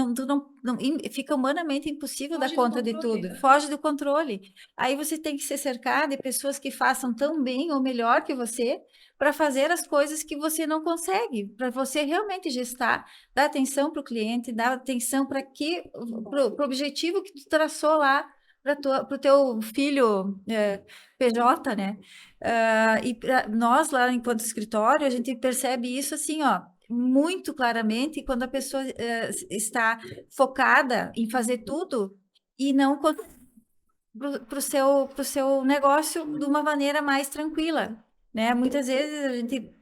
[SPEAKER 3] fica humanamente impossível dar
[SPEAKER 5] Foge do
[SPEAKER 3] conta de
[SPEAKER 5] controle.
[SPEAKER 3] tudo, foge do controle. Aí você tem que se cercar de pessoas que façam tão bem ou melhor que você para fazer as coisas que você não consegue, para você realmente gestar, dar atenção para o cliente, dar atenção para o objetivo que tu traçou lá para o teu filho PJ, né? E nós lá, enquanto escritório, a gente percebe isso assim, ó, muito claramente quando a pessoa está focada em fazer tudo e não para o seu negócio de uma maneira mais tranquila, né? Muitas vezes a gente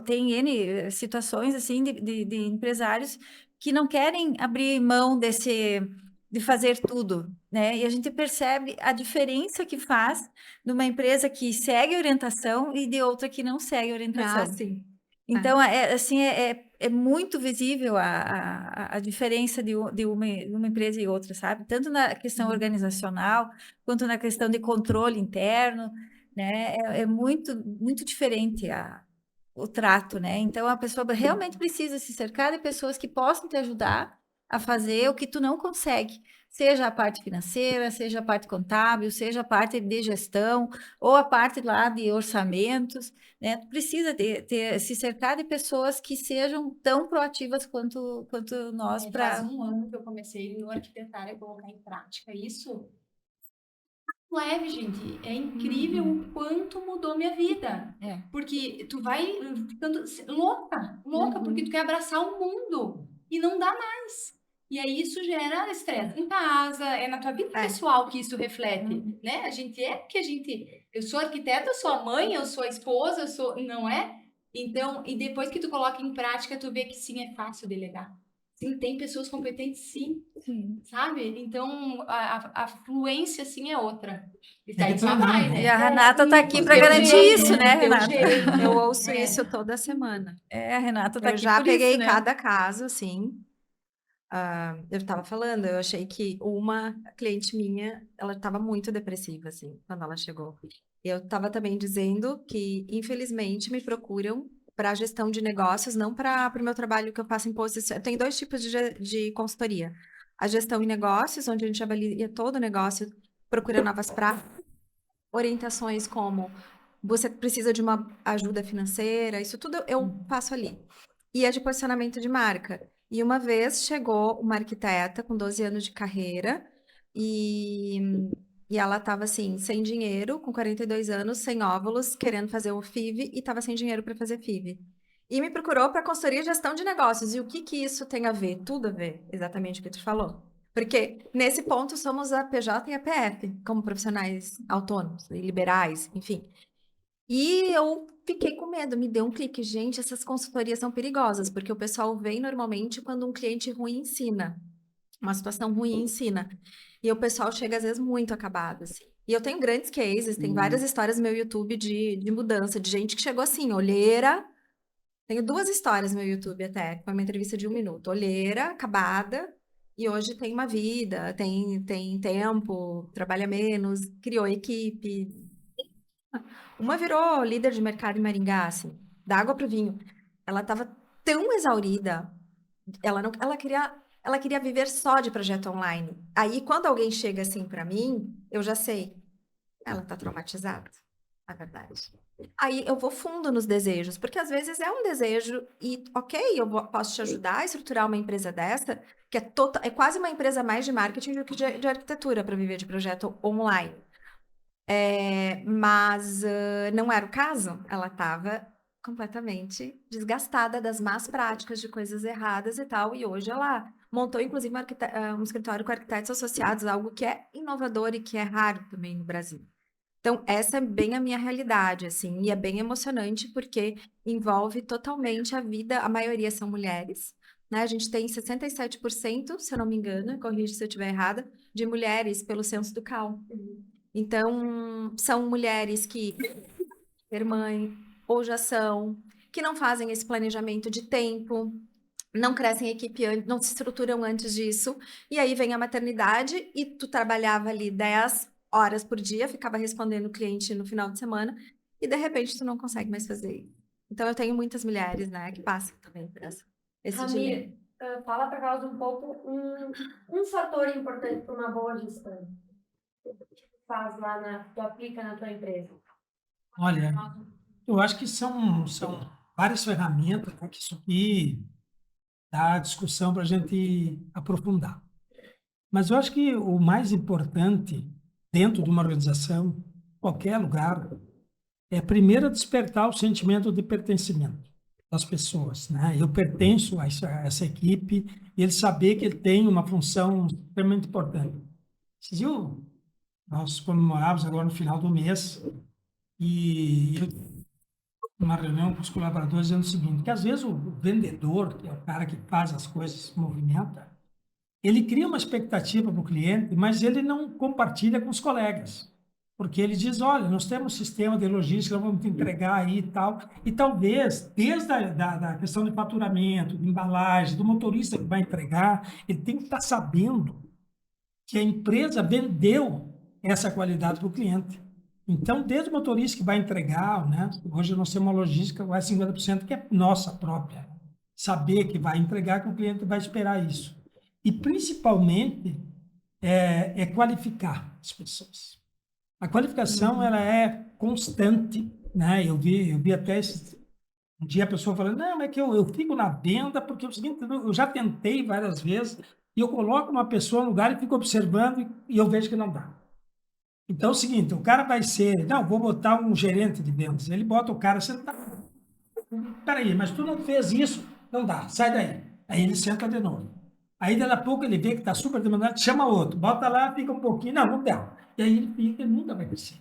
[SPEAKER 3] tem N situações assim de empresários que não querem abrir mão de fazer tudo, né? E a gente percebe a diferença que faz numa empresa que segue orientação e de outra que não segue orientação.
[SPEAKER 2] sim.
[SPEAKER 3] Então, é muito visível a diferença de uma empresa e outra, sabe? Tanto na questão organizacional, quanto na questão de controle interno, né? É muito, muito diferente o trato, né? Então, a pessoa realmente precisa se cercar de pessoas que possam te ajudar a fazer o que tu não consegue, seja a parte financeira, seja a parte contábil, seja a parte de gestão, ou a parte lá de orçamentos, né? Tu precisa se cercar de pessoas que sejam tão proativas quanto nós
[SPEAKER 5] Faz um ano que eu comecei no Arquitetária a colocar em prática isso. Leve, gente. É incrível o quanto mudou minha vida. Porque tu vai ficando louca, porque tu quer abraçar o mundo e não dá mais. E aí isso gera estresse em casa, é na tua vida pessoal que isso reflete, né? A gente porque eu sou arquiteta, eu sou a mãe, eu sou a esposa, não é? Então, e depois que tu coloca em prática, tu vê que sim, é fácil delegar. Sim, tem pessoas competentes, sim. Sabe? Então, a fluência, assim, é outra. E daí só vai, né?
[SPEAKER 3] E a Renata está aqui para garantir
[SPEAKER 5] jeito,
[SPEAKER 3] isso, né,
[SPEAKER 5] teu
[SPEAKER 3] Renata?
[SPEAKER 5] jeito.
[SPEAKER 2] Eu ouço isso toda semana.
[SPEAKER 3] A Renata está
[SPEAKER 2] Eu
[SPEAKER 3] aqui
[SPEAKER 2] já
[SPEAKER 3] por
[SPEAKER 2] peguei
[SPEAKER 3] isso, né?
[SPEAKER 2] cada caso, assim. Eu estava falando, eu achei que uma cliente minha, ela estava muito depressiva, assim, quando ela chegou. Eu estava também dizendo que, infelizmente, me procuram para gestão de negócios, não para o meu trabalho que eu faço em posição. Tem 2 tipos de consultoria. A gestão em negócios, onde a gente avalia todo o negócio, procura novas práticas, orientações como você precisa de uma ajuda financeira, isso tudo eu faço ali. E é de posicionamento de marca. E uma vez chegou uma arquiteta com 12 anos de carreira e E ela estava assim, sem dinheiro, com 42 anos, sem óvulos, querendo fazer o FIV e estava sem dinheiro para fazer FIV. E me procurou para consultoria e gestão de negócios. E o que que isso tem a ver? Tudo a ver, exatamente o que tu falou. Porque nesse ponto somos a PJ e a PF, como profissionais autônomos e liberais, enfim. E eu fiquei com medo, me deu um clique. Gente, essas consultorias são perigosas, porque o pessoal vem normalmente quando um cliente ruim ensina. Uma situação ruim ensina. E o pessoal chega, às vezes, muito acabado, assim. E eu tenho grandes cases, tem várias histórias no meu YouTube de mudança, de gente que chegou assim, olheira. Tenho 2 histórias no meu YouTube até, foi uma entrevista de 1 minuto. Olheira, acabada, e hoje tem uma vida, tem tempo, trabalha menos, criou equipe. Uma virou líder de mercado em Maringá, assim, da água pro vinho. Ela estava tão exaurida, ela não, ela queria viver só de projeto online. Aí, quando alguém chega assim para mim, eu já sei, ela tá traumatizada, na verdade. Aí eu vou fundo nos desejos, porque às vezes é um desejo e, ok, posso te ajudar a estruturar uma empresa dessa, que é quase uma empresa mais de marketing do que de arquitetura para viver de projeto online. Mas não era o caso. Ela estava completamente desgastada das más práticas, de coisas erradas e tal. E hoje ela montou, inclusive, um escritório com arquitetos associados, algo que é inovador e que é raro também no Brasil. Então, essa é bem a minha realidade, assim, e é bem emocionante porque envolve totalmente a vida, a maioria são mulheres, né? A gente tem 67%, se eu não me engano, corrija se eu estiver errada, de mulheres pelo censo do CAL. Então, são mulheres que ser mãe ou já são, que não fazem esse planejamento de tempo, não crescem em equipe, não se estruturam antes disso, e aí vem a maternidade e tu trabalhava ali 10 horas por dia, ficava respondendo o cliente no final de semana, e de repente tu não consegue mais fazer isso. Então eu tenho muitas mulheres, né, que passam também por esse dilema.
[SPEAKER 1] Ramir, fala para nós um pouco um fator importante para uma boa gestão. O que tu faz lá tu aplica na tua empresa?
[SPEAKER 4] Olha, eu acho que são várias ferramentas, né, que isso aqui dá discussão para a gente aprofundar. Mas eu acho que o mais importante dentro de uma organização, qualquer lugar, é primeiro despertar o sentimento de pertencimento das pessoas, né? Eu pertenço a essa equipe e ele saber que ele tem uma função extremamente importante. Vocês viram? Nós comemorávamos agora no final do mês e eu uma reunião com os colaboradores dizendo o seguinte, que às vezes o vendedor, que é o cara que faz as coisas, se movimenta, ele cria uma expectativa para o cliente, mas ele não compartilha com os colegas. Porque ele diz, olha, nós temos um sistema de logística, nós vamos te entregar aí e tal. E talvez, desde da questão de faturamento, de embalagem, do motorista que vai entregar, ele tem que estar sabendo que a empresa vendeu essa qualidade para o cliente. Então, desde o motorista que vai entregar, né? Hoje nós temos uma logística, vai 50% que é nossa própria. Saber que vai entregar, que o cliente vai esperar isso. E, principalmente, é qualificar as pessoas. A qualificação, ela é constante, né? Eu vi até um dia a pessoa falando, não, é que eu fico na venda porque é o seguinte, eu já tentei várias vezes e eu coloco uma pessoa no lugar e fico observando e eu vejo que não dá. Então é o seguinte, o cara vai ser, não, vou botar um gerente de vendas. Ele bota o cara sentado. Peraí, mas tu não fez isso? Não dá, sai daí. Aí ele senta de novo. Aí, daqui a pouco, ele vê que está super demandado, chama outro, bota lá, fica um pouquinho, não dá. E aí ele fica, ele nunca vai crescer.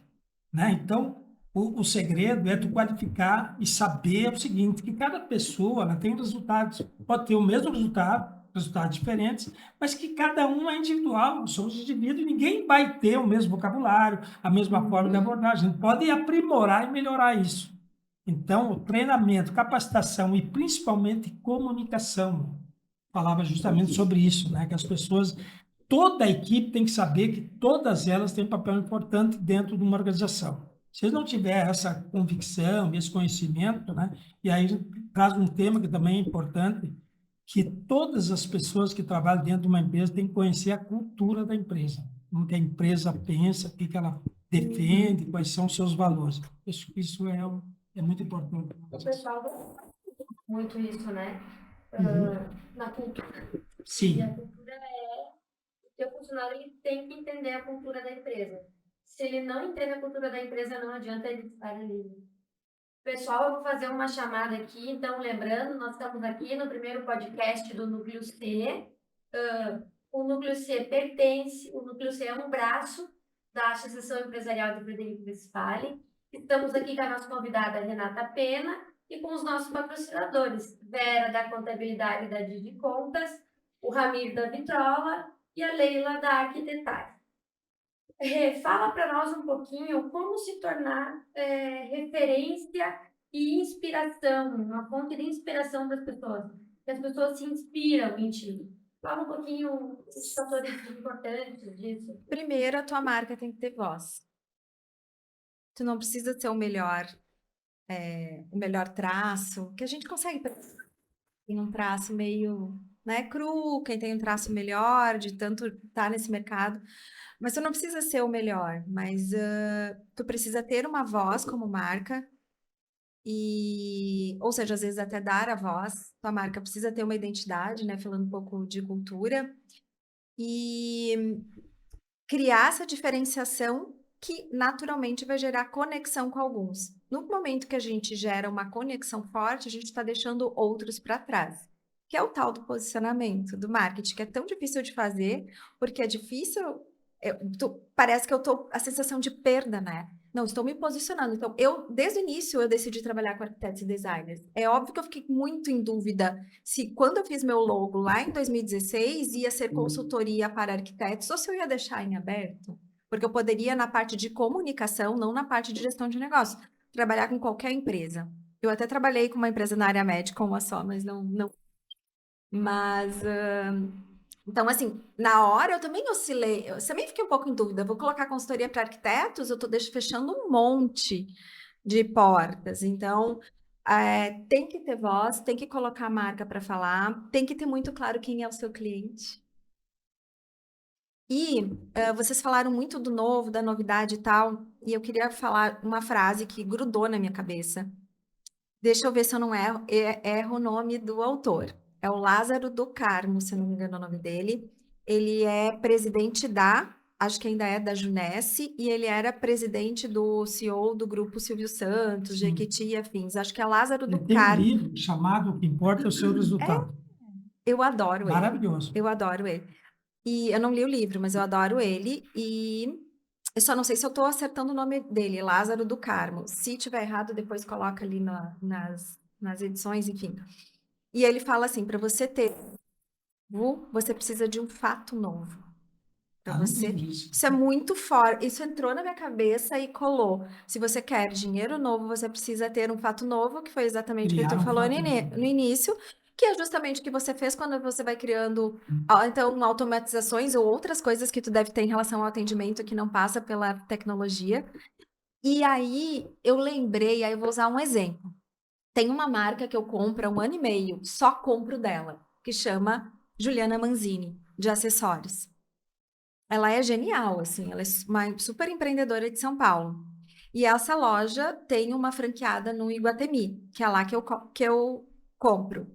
[SPEAKER 4] Né? Então, o segredo é tu qualificar e saber o seguinte, que cada pessoa ela tem resultados, pode ter o mesmo resultado, resultados diferentes, mas que cada um é individual, somos indivíduos, e ninguém vai ter o mesmo vocabulário, a mesma forma de abordagem. A gente pode aprimorar e melhorar isso. Então, o treinamento, capacitação e principalmente comunicação, falava justamente sobre isso, né? Que as pessoas, toda a equipe tem que saber que todas elas têm um papel importante dentro de uma organização. Se eles não tiverem essa convicção, esse conhecimento, né? E aí traz um tema que também é importante, que todas as pessoas que trabalham dentro de uma empresa têm que conhecer a cultura da empresa, como que a empresa pensa, o que ela defende, quais são os seus valores. Isso é muito importante.
[SPEAKER 1] O pessoal muito isso, né? Na cultura.
[SPEAKER 4] Sim.
[SPEAKER 1] E a cultura o teu funcionário ele tem que entender a cultura da empresa. Se ele não entende a cultura da empresa, não adianta ele estar ali. Pessoal, eu vou fazer uma chamada aqui. Então, lembrando, nós estamos aqui no primeiro podcast do Núcleo C. O Núcleo C o Núcleo C é um braço da Associação Empresarial de Frederico Westphalen. Estamos aqui com a nossa convidada Renata Pena e com os nossos patrocinadores, Vera da Contabilidade da Digi Contas, o Ramiro da Vitrola e a Leila da Arquitetar. Fala para nós um pouquinho como se tornar referência e inspiração, uma fonte de inspiração para as pessoas, que as pessoas se inspiram em ti. Fala um pouquinho os fatores importantes disso.
[SPEAKER 2] Primeiro, a tua marca tem que ter voz. Tu não precisa ser o melhor traço, que a gente consegue tem um traço meio, né, cru, quem tem um traço melhor, de tanto estar nesse mercado. Mas tu não precisa ser o melhor, mas tu precisa ter uma voz como marca ou seja, às vezes até dar a voz. Tua marca precisa ter uma identidade, né, falando um pouco de cultura e criar essa diferenciação que naturalmente vai gerar conexão com alguns. No momento que a gente gera uma conexão forte, a gente está deixando outros para trás, que é o tal do posicionamento, do marketing, que é tão difícil de fazer, porque é difícil. Parece que eu tô a sensação de perda, né? Não, estou me posicionando. Então, desde o início, eu decidi trabalhar com arquitetos e designers. É óbvio que eu fiquei muito em dúvida se, quando eu fiz meu logo lá em 2016, ia ser consultoria para arquitetos ou se eu ia deixar em aberto. Porque eu poderia, na parte de comunicação, não na parte de gestão de negócio, trabalhar com qualquer empresa. Eu até trabalhei com uma empresa na área médica, uma só, mas não. Mas, então, assim, na hora eu também oscilei, eu também fiquei um pouco em dúvida. Vou colocar consultoria para arquitetos, eu estou fechando um monte de portas. Então, tem que ter voz, tem que colocar a marca para falar, tem que ter muito claro quem é o seu cliente. E vocês falaram muito do novo, da novidade e tal, e eu queria falar uma frase que grudou na minha cabeça. Deixa eu ver se eu não erro o nome do autor. É o Lázaro do Carmo, se eu não me engano o nome dele. Ele é presidente acho que ainda é da Junesse, e ele era presidente do CEO do grupo Silvio Santos,
[SPEAKER 4] Sim.
[SPEAKER 2] Jequiti e afins. Acho que é Lázaro do
[SPEAKER 4] Tem um
[SPEAKER 2] Carmo.
[SPEAKER 4] livro chamado O que Importa é o Seu Resultado.
[SPEAKER 2] Eu adoro ele.
[SPEAKER 4] Maravilhoso.
[SPEAKER 2] Eu adoro ele. E eu não li o livro, mas eu adoro ele. E eu só não sei se eu estou acertando o nome dele, Lázaro do Carmo. Se tiver errado, depois coloca ali nas edições, enfim. E ele fala assim, para você ter, você precisa de um fato novo. Para
[SPEAKER 4] não
[SPEAKER 2] você,
[SPEAKER 4] tem isso.
[SPEAKER 2] isso é muito forte. Isso entrou na minha cabeça e colou. Se você quer dinheiro novo, você precisa ter um fato novo, que foi exatamente o que
[SPEAKER 4] Criar
[SPEAKER 2] tu
[SPEAKER 4] um
[SPEAKER 2] falou
[SPEAKER 4] fato novo.
[SPEAKER 2] no início, que é justamente o que você fez quando você vai criando, então, automatizações ou outras coisas que tu deve ter em relação ao atendimento que não passa pela tecnologia. E aí, eu lembrei, aí eu vou usar um exemplo. Tem uma marca que eu compro há 1 ano e meio, só compro dela, que chama Juliana Manzini, de acessórios. Ela é genial, assim, ela é uma super empreendedora de São Paulo. E essa loja tem uma franqueada no Iguatemi, que é lá que eu compro.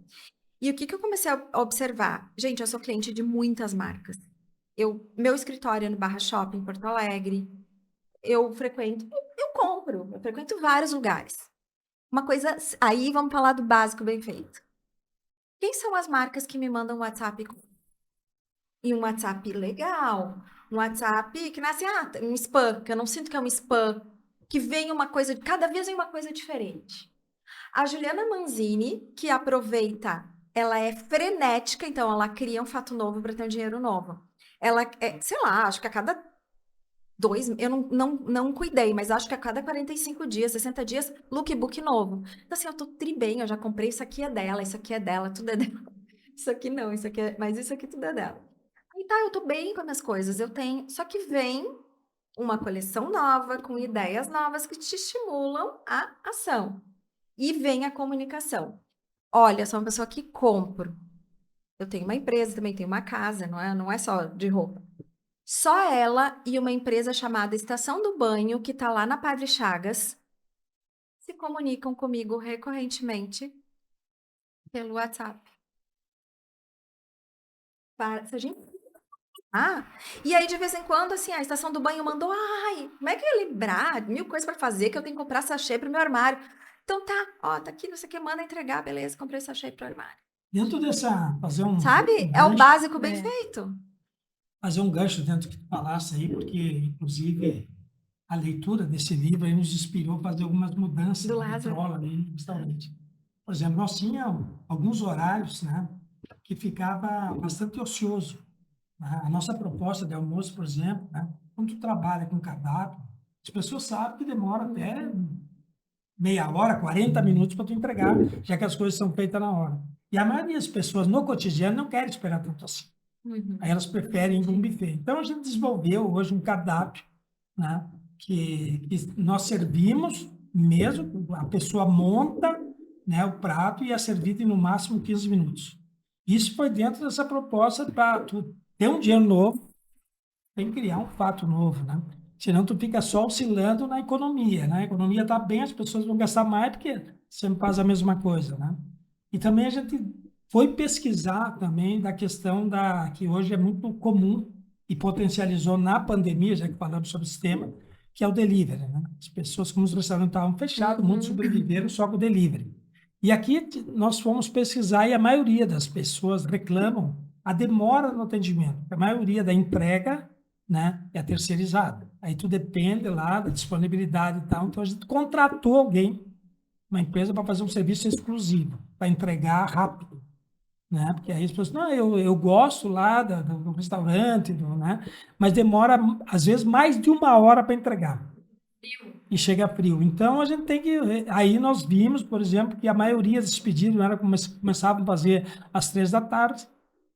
[SPEAKER 2] E o que eu comecei a observar? Gente, eu sou cliente de muitas marcas. Meu escritório é no Barra Shopping, em Porto Alegre. Eu frequento vários lugares. Uma coisa, aí vamos falar do básico bem feito. Quem são as marcas que me mandam WhatsApp? E um WhatsApp legal, um WhatsApp que nasce, um spam, que eu não sinto que é um spam, que vem uma coisa, cada vez vem uma coisa diferente. A Juliana Manzini, que aproveita, ela é frenética, então ela cria um fato novo para ter um dinheiro novo. Ela, sei lá, acho que a cada eu não cuidei, mas acho que a cada 45 dias, 60 dias, lookbook novo. Então, assim, eu tô bem, eu já comprei, isso aqui é dela, isso aqui é dela, tudo é dela. Isso aqui não, mas isso aqui tudo é dela. Aí tá, eu tô bem com as minhas coisas, eu tenho, só que vem uma coleção nova, com ideias novas que te estimulam a ação. E vem a comunicação. Olha, sou uma pessoa que compro. Eu tenho uma empresa, também tenho uma casa, não é só de roupa. Só ela e uma empresa chamada Estação do Banho, que está lá na Padre Chagas, se comunicam comigo recorrentemente pelo WhatsApp. Se a gente E aí, de vez em quando, assim, a estação do banho mandou, ai, como é que eu ia lembrar? 1000 coisas para fazer, que eu tenho que comprar sachê pro meu armário. Então tá, ó, tá aqui, não sei o que, manda entregar, beleza, comprei sachê pro armário.
[SPEAKER 4] Dentro dessa, fazer um
[SPEAKER 2] Sabe? É o
[SPEAKER 4] gancho,
[SPEAKER 2] básico bem
[SPEAKER 3] É.
[SPEAKER 2] feito.
[SPEAKER 4] fazer um gancho dentro do que tu falasse aí, porque, inclusive, a leitura desse livro aí nos inspirou a fazer algumas mudanças
[SPEAKER 2] Do
[SPEAKER 4] na
[SPEAKER 2] Lázaro.
[SPEAKER 4] vitrola ali no restaurante. Por exemplo, nós tínhamos alguns horários, né, que ficava bastante ocioso. A nossa proposta de almoço, por exemplo, né, quando tu trabalha com cardápio, as pessoas sabem que demora até meia hora, 40 minutos para tu entregar, já que as coisas são feitas na hora. E a maioria das pessoas no cotidiano não querem esperar tanto assim. Aí elas preferem ir para um buffet. Então, a gente desenvolveu hoje um cardápio, né, que nós servimos mesmo, a pessoa monta, né, o prato e é servido em no máximo 15 minutos. Isso foi dentro dessa proposta para tu ter um dinheiro novo, tem que criar um fato novo, né? Senão tu fica só oscilando na economia, né? A economia está bem, as pessoas vão gastar mais porque sempre faz a mesma coisa, né? E também a gente foi pesquisar também da questão da que hoje é muito comum e potencializou na pandemia, já que falamos sobre esse tema, que é o delivery, né? As pessoas, como os restaurantes estavam fechados, muitos sobreviveram só com o delivery. E aqui nós fomos pesquisar e a maioria das pessoas reclamam a demora no atendimento. A maioria da entrega, né, é terceirizada. Aí tu depende lá da disponibilidade e tal. Então a gente contratou alguém, uma empresa, para fazer um serviço exclusivo, para entregar rápido, né? Porque aí as pessoas, não, eu gosto lá do restaurante, né? Mas demora, às vezes, mais de 1 hora para entregar. E chega frio. Então, a gente tem que... Aí nós vimos, por exemplo, que a maioria desses pedidos começavam a fazer às 3 da tarde,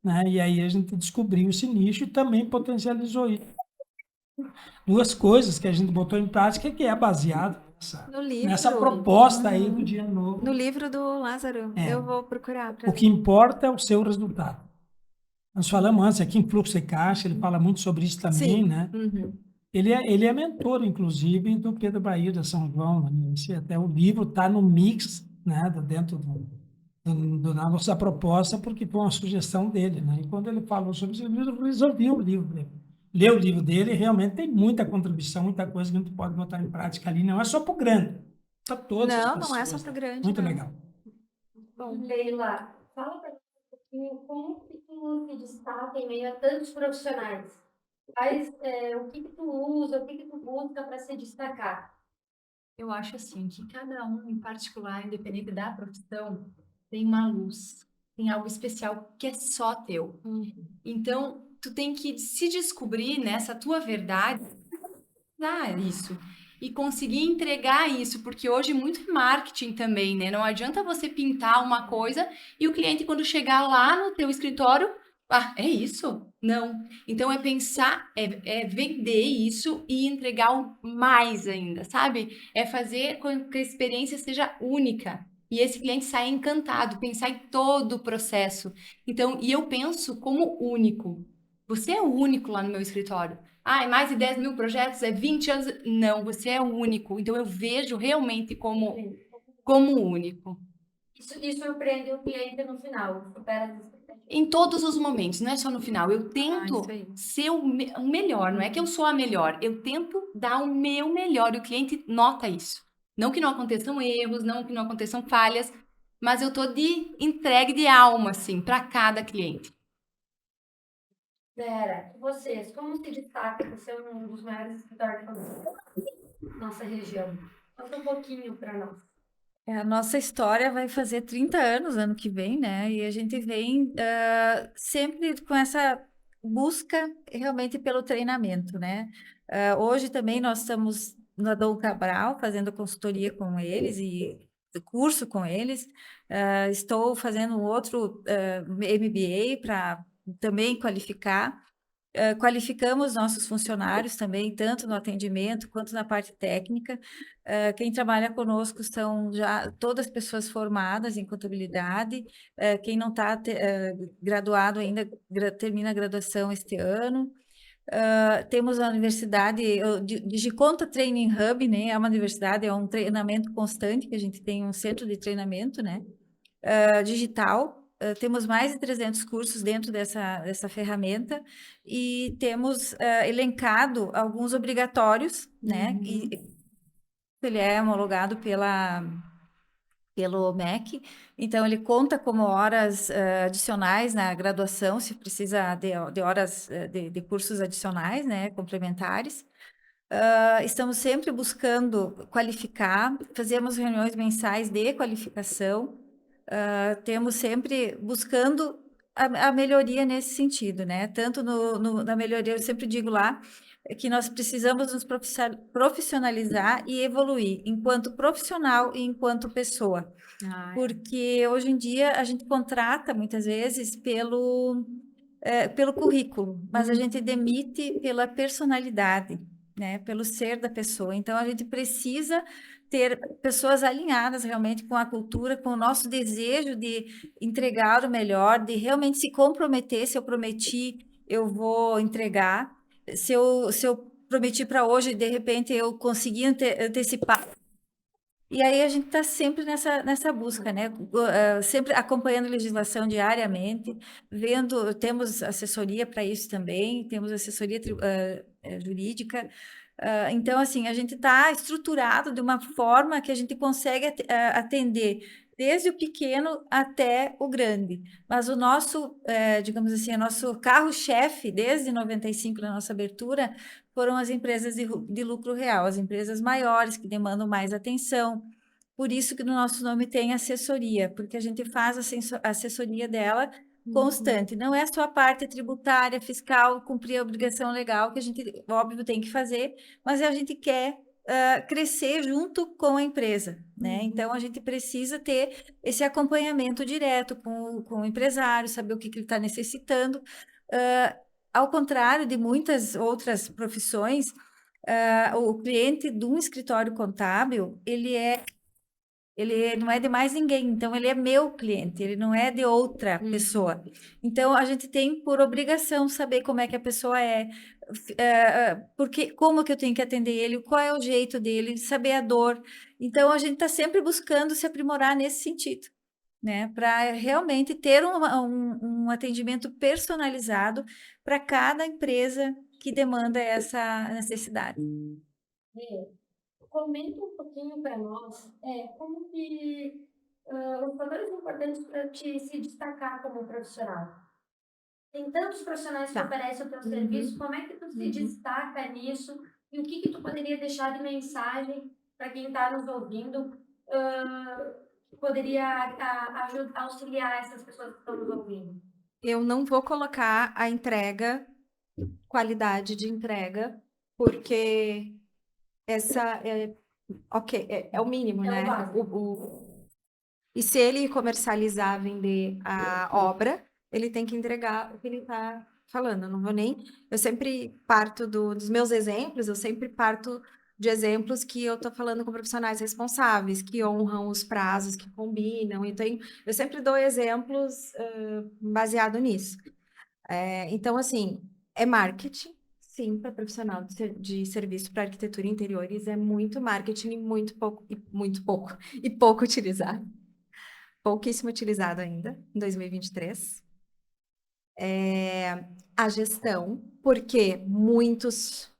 [SPEAKER 4] né? E aí a gente descobriu esse nicho e também potencializou isso. Duas coisas que a gente botou em prática que é baseado
[SPEAKER 2] No
[SPEAKER 4] nessa
[SPEAKER 2] livro.
[SPEAKER 4] proposta aí do Dia Novo.
[SPEAKER 2] No livro do Lázaro.
[SPEAKER 4] É.
[SPEAKER 2] Eu vou procurar para
[SPEAKER 4] O que importa é o seu resultado. Nós falamos antes aqui em Fluxo e Caixa, ele fala muito sobre isso também,
[SPEAKER 2] Sim.
[SPEAKER 4] né? Ele é mentor, inclusive, do Pedro Bahia da São João. Né? Até o livro está no mix, né, dentro da nossa proposta, porque foi uma sugestão dele. Né? E quando ele falou sobre isso, eu resolvi o livro dele. Ler o livro dele, realmente tem muita contribuição, muita coisa que a gente pode botar em prática ali. Não é só para o grande, para todas as
[SPEAKER 2] Não,
[SPEAKER 4] pessoas.
[SPEAKER 2] não é só para o grande.
[SPEAKER 4] Muito
[SPEAKER 2] não.
[SPEAKER 4] legal.
[SPEAKER 1] Bom, Leila, fala para nós um pouquinho como que tu se destaca em meio a tantos profissionais. O que tu usa, o que tu busca para se destacar?
[SPEAKER 5] Eu acho assim que cada um, em particular, independente da profissão, tem uma luz, tem algo especial que é só teu. Então, tu tem que se descobrir nessa tua verdade, isso e conseguir entregar isso, porque hoje muito é marketing também, né? Não adianta você pintar uma coisa e o cliente quando chegar lá no teu escritório, é isso? Não. Então é pensar, é vender isso e entregar o mais ainda, sabe? É fazer com que a experiência seja única. E esse cliente saia encantado, pensar em todo o processo. Então, e eu penso como único. Você é o único lá no meu escritório. É mais de 10 mil projetos, é 20 anos. Não, você é o único. Então, eu vejo realmente como único.
[SPEAKER 1] E surpreende o cliente no final, supera as expectativas.
[SPEAKER 5] Em todos os momentos, não é só no final. Eu tento
[SPEAKER 2] isso aí.
[SPEAKER 5] ser o melhor. Não é que eu sou a melhor. Eu tento dar o meu melhor. E o cliente nota isso. Não que não aconteçam erros, não que não aconteçam falhas, mas eu tô entregue de alma, assim, para cada cliente.
[SPEAKER 1] Vera, vocês, como se destaca por ser um dos maiores escritórios da nossa região? Conta um pouquinho para nós.
[SPEAKER 3] A nossa história vai fazer 30 anos ano que vem, né? E a gente vem sempre com essa busca realmente pelo treinamento, né? Hoje também nós estamos no Adão Cabral fazendo consultoria com eles e curso com eles. Estou fazendo um outro MBA para também qualificar. Qualificamos nossos funcionários também, tanto no atendimento quanto na parte técnica. Quem trabalha conosco são já todas pessoas formadas em contabilidade. Quem não está graduado ainda termina a graduação este ano. Temos a universidade, o Digiconta Training Hub, né? É uma universidade, é um treinamento constante, que a gente tem um centro de treinamento, né? Digital. temos mais de 300 cursos dentro dessa ferramenta e temos elencado alguns obrigatórios, né? E ele é homologado pelo MEC, então ele conta como horas adicionais na graduação, se precisa de horas de cursos adicionais, né, complementares. Estamos sempre buscando qualificar, fazemos reuniões mensais de qualificação, temos sempre buscando a melhoria nesse sentido, né? Tanto na melhoria, eu sempre digo lá, que nós precisamos nos profissionalizar e evoluir enquanto profissional e enquanto pessoa. Porque hoje em dia a gente contrata muitas vezes pelo currículo, mas a gente demite pela personalidade, né? Pelo ser da pessoa. Então a gente precisa ter pessoas alinhadas realmente com a cultura, com o nosso desejo de entregar o melhor, de realmente se comprometer. Se eu prometi, eu vou entregar. Se eu prometi para hoje, de repente eu consegui antecipar. E aí a gente está sempre nessa busca, né? Sempre acompanhando a legislação diariamente, temos assessoria para isso também, temos assessoria jurídica. Então, assim, a gente está estruturado de uma forma que a gente consegue atender desde o pequeno até o grande. Mas o nosso, digamos assim, o nosso carro-chefe, desde 95, na nossa abertura, foram as empresas de lucro real, as empresas maiores, que demandam mais atenção. Por isso que no nosso nome tem assessoria, porque a gente faz a assessoria dela constante. Não é só a parte tributária, fiscal, cumprir a obrigação legal, que a gente, óbvio, tem que fazer, mas a gente quer crescer junto com a empresa, né? Então, a gente precisa ter esse acompanhamento direto com o empresário, saber o que ele está necessitando. Ao contrário de muitas outras profissões, o cliente de um escritório contábil, ele não é de mais ninguém, então ele é meu cliente, ele não é de outra pessoa. Então, a gente tem por obrigação saber como é que a pessoa como que eu tenho que atender ele, qual é o jeito dele, saber a dor. Então, a gente está sempre buscando se aprimorar nesse sentido, né? Para realmente ter um atendimento personalizado para cada empresa que demanda essa necessidade.
[SPEAKER 1] Comenta um pouquinho para nós como que os fatores importantes para te se destacar como profissional. Tem tantos profissionais que oferecem o teu serviço, como é que tu se destaca nisso e o que tu poderia deixar de mensagem para quem está nos ouvindo, que poderia auxiliar essas pessoas que estão nos ouvindo?
[SPEAKER 2] Eu não vou colocar a entrega, qualidade de entrega, porque essa é o mínimo,
[SPEAKER 1] É o
[SPEAKER 2] né?
[SPEAKER 1] básico.
[SPEAKER 2] E se ele comercializar, vender a obra, ele tem que entregar o que ele está falando. Eu sempre parto dos meus exemplos, eu sempre parto de exemplos que eu estou falando com profissionais responsáveis, que honram os prazos, que combinam. Então, eu sempre dou exemplos baseado nisso. Então, assim, é marketing, sim, para profissional de serviço para arquitetura e interiores, é muito marketing e pouco utilizado. Pouquíssimo utilizado ainda, em 2023. A gestão, porque muitos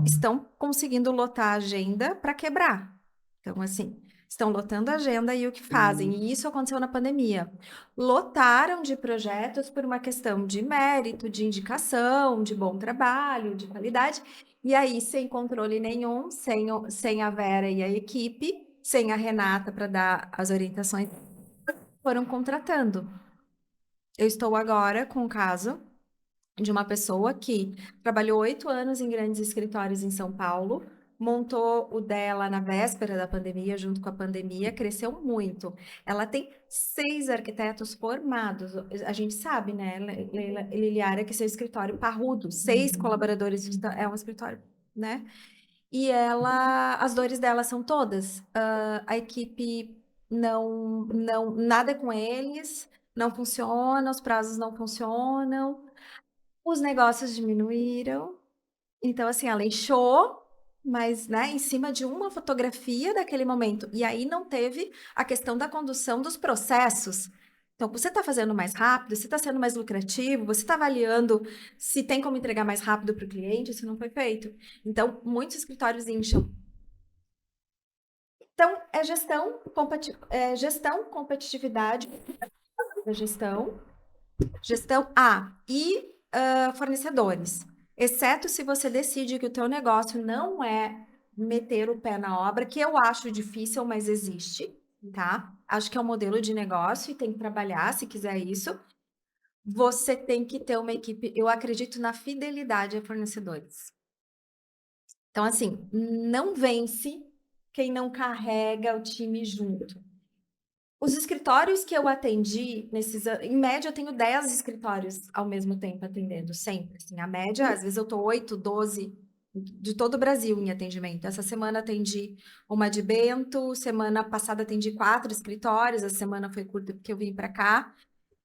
[SPEAKER 2] estão conseguindo lotar a agenda para quebrar. Então, assim, estão lotando a agenda e o que fazem? E isso aconteceu na pandemia. Lotaram de projetos por uma questão de mérito, de indicação, de bom trabalho, de qualidade. E aí, sem controle nenhum, sem a Vera e a equipe, sem a Renata para dar as orientações, foram contratando. Eu estou agora com o caso de uma pessoa que trabalhou 8 anos em grandes escritórios em São Paulo, montou o dela na véspera da pandemia, junto com a pandemia, cresceu muito. Ela tem 6 arquitetos formados. A gente sabe, né, Liliara, que seu escritório parrudo, 6 colaboradores, é um escritório, né? E as dores dela são todas. A equipe nada é com eles, não funciona, os prazos não funcionam, os negócios diminuíram. Então, assim, ela inchou, mas, né, em cima de uma fotografia daquele momento. E aí não teve a questão da condução dos processos. Então, você está fazendo mais rápido, você está sendo mais lucrativo, você está avaliando se tem como entregar mais rápido para o cliente, se não foi feito. Então, muitos escritórios incham. Então, gestão, competitividade, gestão e fornecedores. Exceto se você decide que o teu negócio não é meter o pé na obra, que eu acho difícil, mas existe, tá? Acho que é um modelo de negócio e tem que trabalhar se quiser isso. Você tem que ter uma equipe, eu acredito na fidelidade a fornecedores. Então, assim, não vence quem não carrega o time junto. Os escritórios que eu atendi, em média, eu tenho 10 escritórios ao mesmo tempo atendendo, sempre. Assim, a média, às vezes eu estou 8, 12 de todo o Brasil em atendimento. Essa semana atendi uma de Bento, semana passada atendi 4 escritórios, a semana foi curta porque eu vim para cá.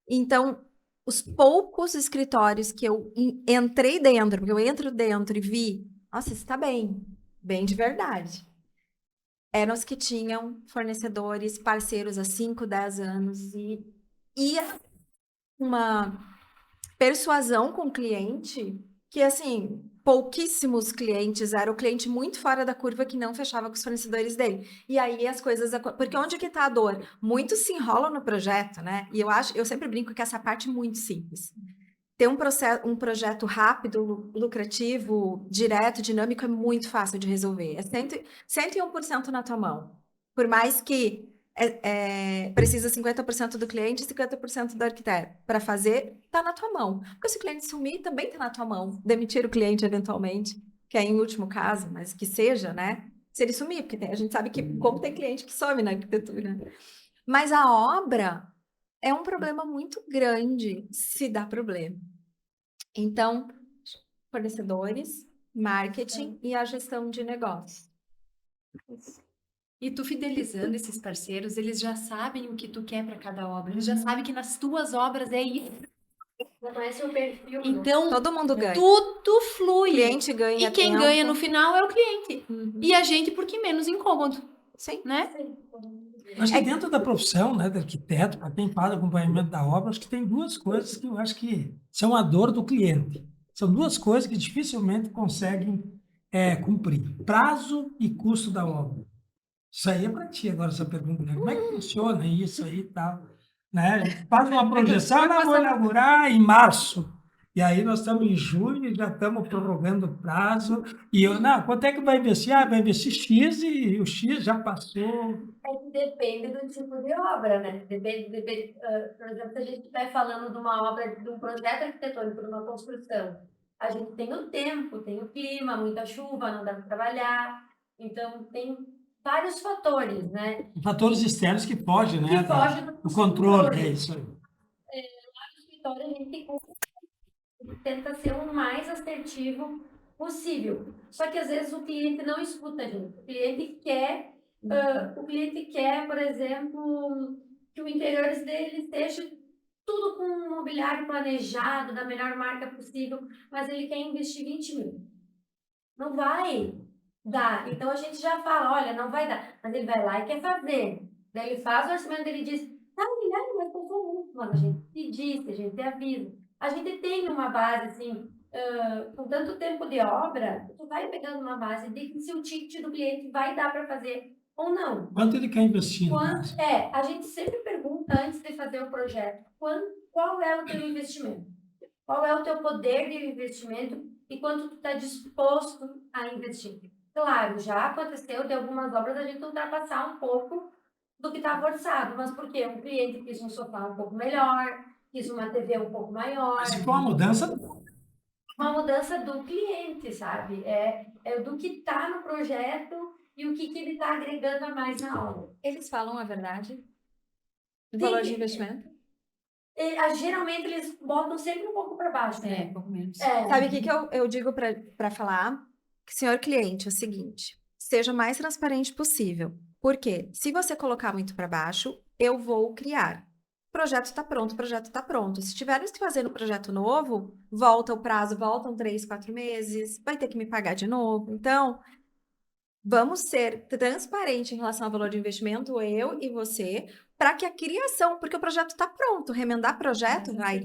[SPEAKER 2] Então, os poucos escritórios que eu entrei dentro, porque eu entro dentro e vi, nossa, isso está bem de verdade. Eram os que tinham fornecedores, parceiros há 5, 10 anos e uma persuasão com o cliente que, assim, pouquíssimos clientes, era o cliente muito fora da curva que não fechava com os fornecedores dele. E aí as coisas... Porque onde que tá a dor? Muitos se enrolam no projeto, né? E eu sempre brinco que essa parte é muito simples. Ter um projeto rápido, lucrativo, direto, dinâmico, é muito fácil de resolver. É 101% na tua mão. Por mais que precisa 50% do cliente e 50% do arquiteto. Para fazer, está na tua mão. Porque se o cliente sumir, também está na tua mão. Demitir o cliente, eventualmente, que é em último caso, mas que seja, né? Se ele sumir, porque a gente sabe que como tem cliente que some na arquitetura. Mas a obra é um problema muito grande se dá problema. Então, fornecedores, marketing e a gestão de negócios.
[SPEAKER 5] E tu fidelizando esses parceiros, eles já sabem o que tu quer para cada obra. Eles já sabem que nas tuas obras é isso.
[SPEAKER 1] Já conhece o perfil.
[SPEAKER 5] Então,
[SPEAKER 2] Todo mundo ganha.
[SPEAKER 5] tudo flui.
[SPEAKER 2] O cliente ganha
[SPEAKER 5] E quem
[SPEAKER 2] tempo.
[SPEAKER 5] ganha no final é o cliente.
[SPEAKER 2] Uhum.
[SPEAKER 5] E a gente, porque menos incômodo,
[SPEAKER 2] Sim.
[SPEAKER 5] né?
[SPEAKER 4] Acho que dentro da profissão, né, de arquiteto, para quem faz acompanhamento da obra, acho que tem duas coisas que eu acho que são a dor do cliente. São duas coisas que dificilmente conseguem cumprir: prazo e custo da obra. Isso aí é para ti agora, essa pergunta, né? Como é que funciona isso aí e tal? Né? Faz uma projeção, nós vamos inaugurar em março. E aí nós estamos em junho e já estamos prorrogando o prazo. E eu, não, quanto é que vai investir? Ah, vai investir X e o X já passou.
[SPEAKER 1] É que depende do tipo de obra, né? Por exemplo, se a gente estiver falando de uma obra, de um projeto arquitetônico, de uma construção, a gente tem o tempo, tem o clima, muita chuva, não dá para trabalhar. Então, tem vários fatores, né?
[SPEAKER 4] Fatores externos que fogem, né?
[SPEAKER 1] Que fogem do
[SPEAKER 4] do controle, é isso aí.
[SPEAKER 1] No escritório, a gente tenta ser o mais assertivo possível. Só que às vezes o cliente não escuta a gente. O cliente quer, por exemplo, que o interior dele esteja tudo com um mobiliário planejado, da melhor marca possível, mas ele quer investir 20 mil. Não vai dar. Então a gente já fala, olha, não vai dar. Mas ele vai lá e quer fazer. Daí ele faz o orçamento, ele diz, tá, milhão, mas passou muito. Mas a gente te disse, a gente te avisa. A gente tem uma base, assim, com tanto tempo de obra, tu vai pegando uma base de se o ticket do cliente vai dar para fazer ou não.
[SPEAKER 4] Quanto ele quer investir?
[SPEAKER 1] A gente sempre pergunta antes de fazer o projeto, qual é o teu investimento? Qual é o teu poder de investimento e quanto tu está disposto a investir? Claro, já aconteceu de algumas obras a gente ultrapassar um pouco do que estava orçado, mas por quê? Um cliente quis um sofá um pouco melhor, quis uma TV um pouco maior.
[SPEAKER 4] Mas foi uma mudança...
[SPEAKER 1] Uma mudança do cliente, sabe? É do que está no projeto e o que ele está agregando a mais na obra.
[SPEAKER 2] Eles falam a verdade? O valor de investimento?
[SPEAKER 1] Geralmente eles botam sempre um pouco para baixo, né?
[SPEAKER 5] Pouco menos.
[SPEAKER 2] Sabe o que eu digo para falar? Senhor cliente, é o seguinte: seja o mais transparente possível. Por quê? Se você colocar muito para baixo, eu vou criar. O projeto está pronto, o projeto está pronto. Se tivermos que fazer um projeto novo, volta o prazo, voltam 3, 4 meses, vai ter que me pagar de novo. Então, vamos ser transparentes em relação ao valor de investimento, eu e você, para que a criação, porque o projeto está pronto, remendar projeto vai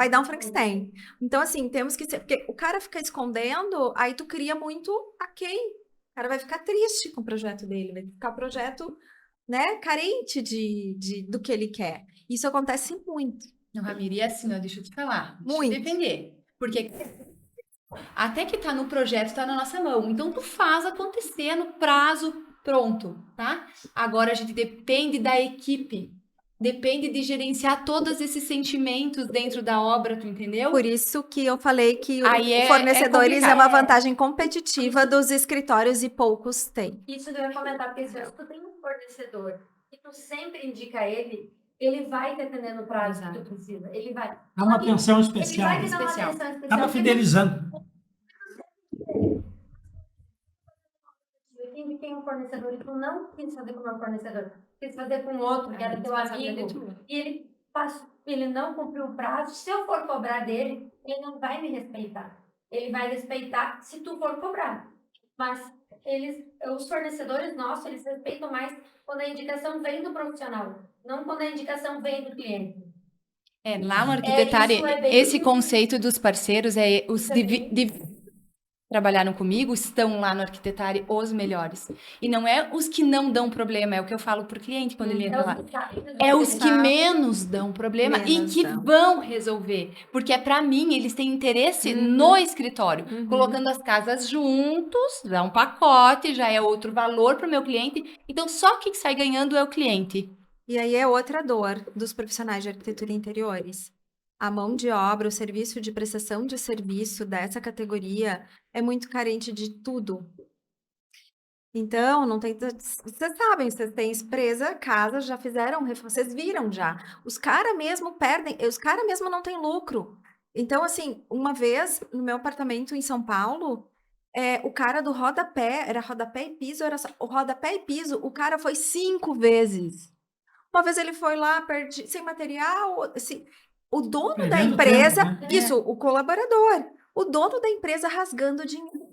[SPEAKER 2] dar um Frankenstein. Então, assim, temos que ser, porque o cara fica escondendo, aí tu cria muito aquém. O cara vai ficar triste com o projeto dele, vai ficar o projeto, né, carente do que ele quer. Isso acontece muito.
[SPEAKER 5] Não, Ramiro, e assim, ó, deixa eu te falar. Deixa eu
[SPEAKER 2] Muito.
[SPEAKER 5] defender. Porque até que tá no projeto, tá na nossa mão. Então, tu faz acontecer no prazo pronto, tá? Agora, a gente depende da equipe. Depende de gerenciar todos esses sentimentos dentro da obra, tu entendeu?
[SPEAKER 2] Por isso que eu falei que
[SPEAKER 5] Aí é
[SPEAKER 2] fornecedores é
[SPEAKER 5] complicado.
[SPEAKER 2] uma vantagem competitiva dos escritórios e poucos têm.
[SPEAKER 1] Isso que eu ia comentar, porque se tu tem um fornecedor e tu sempre indica ele vai te atender no prazo que tu precisa. Ele vai.
[SPEAKER 4] Dá uma atenção
[SPEAKER 1] Ele
[SPEAKER 4] especial.
[SPEAKER 1] vai te dar uma
[SPEAKER 5] Especial.
[SPEAKER 1] atenção especial.
[SPEAKER 4] Acaba fidelizando.
[SPEAKER 1] Eu indiquei um fornecedor e tu não quis fazer com o meu fornecedor. Quis fazer com outro, que era teu amigo. E ele não cumpriu o prazo. Se eu for cobrar dele, ele não vai me respeitar. Ele vai respeitar se tu for cobrar. Mas os fornecedores nossos, eles respeitam mais quando a indicação vem do profissional, não quando a indicação vem do cliente.
[SPEAKER 5] Lá no Arquitetário,
[SPEAKER 1] isso é bem
[SPEAKER 5] esse
[SPEAKER 1] difícil.
[SPEAKER 5] conceito dos parceiros os trabalharam comigo, estão lá no Arquitetário os melhores. E não é os que não dão problema, é o que eu falo pro cliente quando ele entra lá. É os que menos dão problema e
[SPEAKER 2] Menos
[SPEAKER 5] que
[SPEAKER 2] dão.
[SPEAKER 5] vão resolver. Porque é para mim, eles têm interesse no escritório.
[SPEAKER 2] Uhum.
[SPEAKER 5] Colocando as casas juntos, dá um pacote, já é outro valor para o meu cliente. Então, só quem sai ganhando é o cliente.
[SPEAKER 2] E aí é outra dor dos profissionais de arquitetura e interiores. A mão de obra, o serviço de prestação de serviço dessa categoria é muito carente de tudo. Então, não tem. Vocês sabem, vocês têm empresa, casa, já fizeram, vocês viram já. Os caras mesmo perdem, os caras mesmo não têm lucro. Então, assim, uma vez no meu apartamento em São Paulo, o cara do rodapé, era rodapé e piso, era só, o rodapé e piso, o cara foi 5 vezes. Uma vez ele foi lá, sem material, assim, o dono da
[SPEAKER 4] Perdendo
[SPEAKER 2] empresa,
[SPEAKER 4] tempo, né?
[SPEAKER 2] isso, o colaborador, o dono da empresa rasgando dinheiro,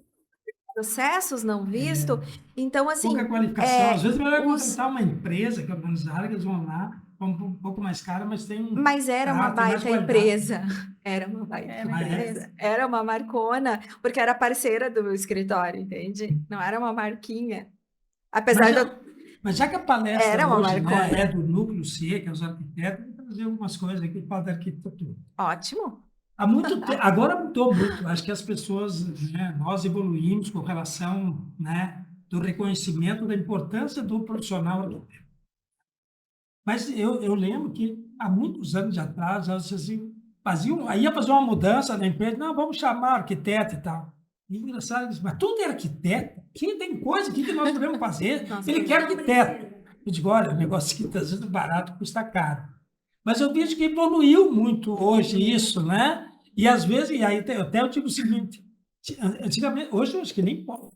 [SPEAKER 2] processos não vistos. Então, assim,
[SPEAKER 4] Pouca qualificação. Às vezes é melhor
[SPEAKER 2] os-
[SPEAKER 4] contratar uma empresa que é organizada, que eles vão lá, um pouco mais caro, mas tem um.
[SPEAKER 2] mas era uma
[SPEAKER 4] tem mais
[SPEAKER 2] baita
[SPEAKER 4] qualidade.
[SPEAKER 2] empresa. Era uma baita empresa. Era uma marcona, porque era parceira do escritório, entende? Não era uma marquinha. Apesar
[SPEAKER 4] Mas já que a palestra
[SPEAKER 2] Era uma
[SPEAKER 4] hoje, né,
[SPEAKER 2] marcona.
[SPEAKER 4] é do Núcleo C, que é os arquitetos, eu vou trazer algumas coisas aqui para da arquitetura.
[SPEAKER 2] Ótimo.
[SPEAKER 4] Há muito tempo, agora mudou muito. Acho que as pessoas, né, nós evoluímos com relação, né, do reconhecimento da importância do profissional arquiteto. Mas eu lembro que há muitos anos atrás, assim, ia fazer uma mudança na empresa, não, vamos chamar arquiteto e tal. E engraçado, mas tudo é arquiteto? Que tem coisa aqui que nós podemos fazer.
[SPEAKER 2] Nossa,
[SPEAKER 4] Ele quer arquiteto. Eu digo, olha, o negócio aqui, às vezes, barato custa caro. Mas eu vejo que evoluiu muito hoje isso, né? E às vezes, e aí até eu digo o seguinte, antigamente, hoje eu acho que nem pode.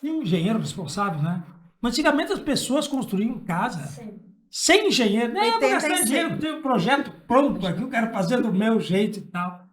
[SPEAKER 4] Tem um engenheiro responsável, né? Mas antigamente as pessoas construíam casa sem engenheiro. Nem eu vou gastar dinheiro, eu tenho um projeto pronto aqui, eu quero fazer do meu jeito e tal.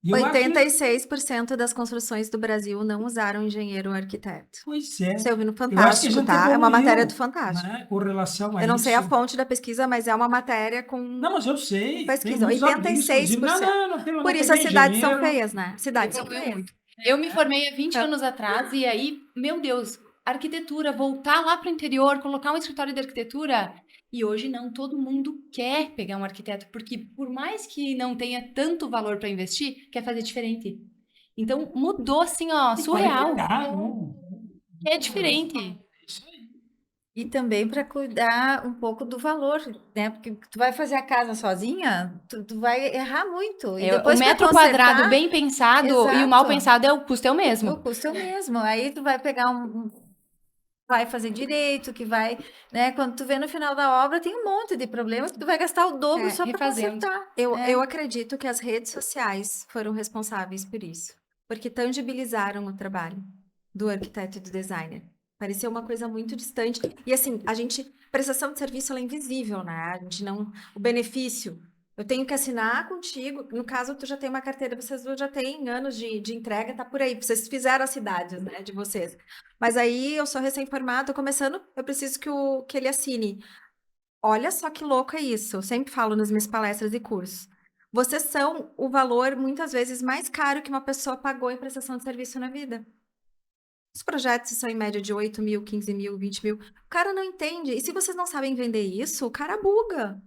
[SPEAKER 4] E eu acho que-
[SPEAKER 2] 86% das construções do Brasil não usaram engenheiro ou arquiteto.
[SPEAKER 4] Pois é.
[SPEAKER 2] Você ouviu no
[SPEAKER 4] Eu acho que a
[SPEAKER 2] Fantástico,
[SPEAKER 4] gente
[SPEAKER 2] tá? É uma
[SPEAKER 4] evoluiu,
[SPEAKER 2] matéria do Fantástico.
[SPEAKER 4] né, com relação a
[SPEAKER 2] Eu não sei a
[SPEAKER 4] isso.
[SPEAKER 2] fonte da pesquisa, mas é uma matéria com...
[SPEAKER 4] Não, mas eu sei.
[SPEAKER 2] Pesquisa,
[SPEAKER 4] tem muitos amigos que dizem,
[SPEAKER 2] 86%.
[SPEAKER 4] não tem,
[SPEAKER 2] Por
[SPEAKER 4] não
[SPEAKER 2] isso
[SPEAKER 4] tem
[SPEAKER 2] as cidades são
[SPEAKER 4] engenheiro.
[SPEAKER 2] feias, né? Cidades são
[SPEAKER 5] Evoluiu
[SPEAKER 2] feias.
[SPEAKER 5] muito. Eu me formei há 20 anos atrás e aí, meu Deus, arquitetura, voltar lá para o interior, colocar um escritório de arquitetura. E hoje não, todo mundo quer pegar um arquiteto, porque por mais que não tenha tanto valor para investir, quer fazer diferente. Então mudou assim, ó, surreal.
[SPEAKER 4] Qualificar, né?
[SPEAKER 5] É diferente.
[SPEAKER 4] Isso aí.
[SPEAKER 3] E também para cuidar um pouco do valor, né? Porque tu vai fazer a casa sozinha, tu vai errar muito. E
[SPEAKER 5] É, o
[SPEAKER 3] depois pra
[SPEAKER 5] metro
[SPEAKER 3] consertar,
[SPEAKER 5] quadrado bem pensado e o
[SPEAKER 3] Exato.
[SPEAKER 5] mal pensado o custo é o mesmo.
[SPEAKER 3] o custo é o mesmo. Aí tu vai pegar vai fazer direito, que vai, né? Quando tu vê no final da obra, tem um monte de problemas que tu vai gastar o dobro só para
[SPEAKER 5] refazendo.
[SPEAKER 3] consertar.
[SPEAKER 2] Eu acredito que as redes sociais foram responsáveis por isso. Porque tangibilizaram o trabalho do arquiteto e do designer. Parecia uma coisa muito distante. E assim, prestação de serviço ela é invisível, né? A gente não, o benefício, eu tenho que assinar contigo, no caso tu já tem uma carteira, vocês já têm anos de entrega, tá por aí, vocês fizeram as cidades, né, de vocês. Mas aí eu sou recém-formada, tô começando, eu preciso que ele assine. olha só que louco é isso. Eu sempre falo nas minhas palestras e cursos. Vocês são o valor, muitas vezes, mais caro que uma pessoa pagou em prestação de serviço na vida. Os projetos são em média de 8 mil, 15 mil, 20 mil. O cara não entende. E se vocês não sabem vender isso, o cara buga.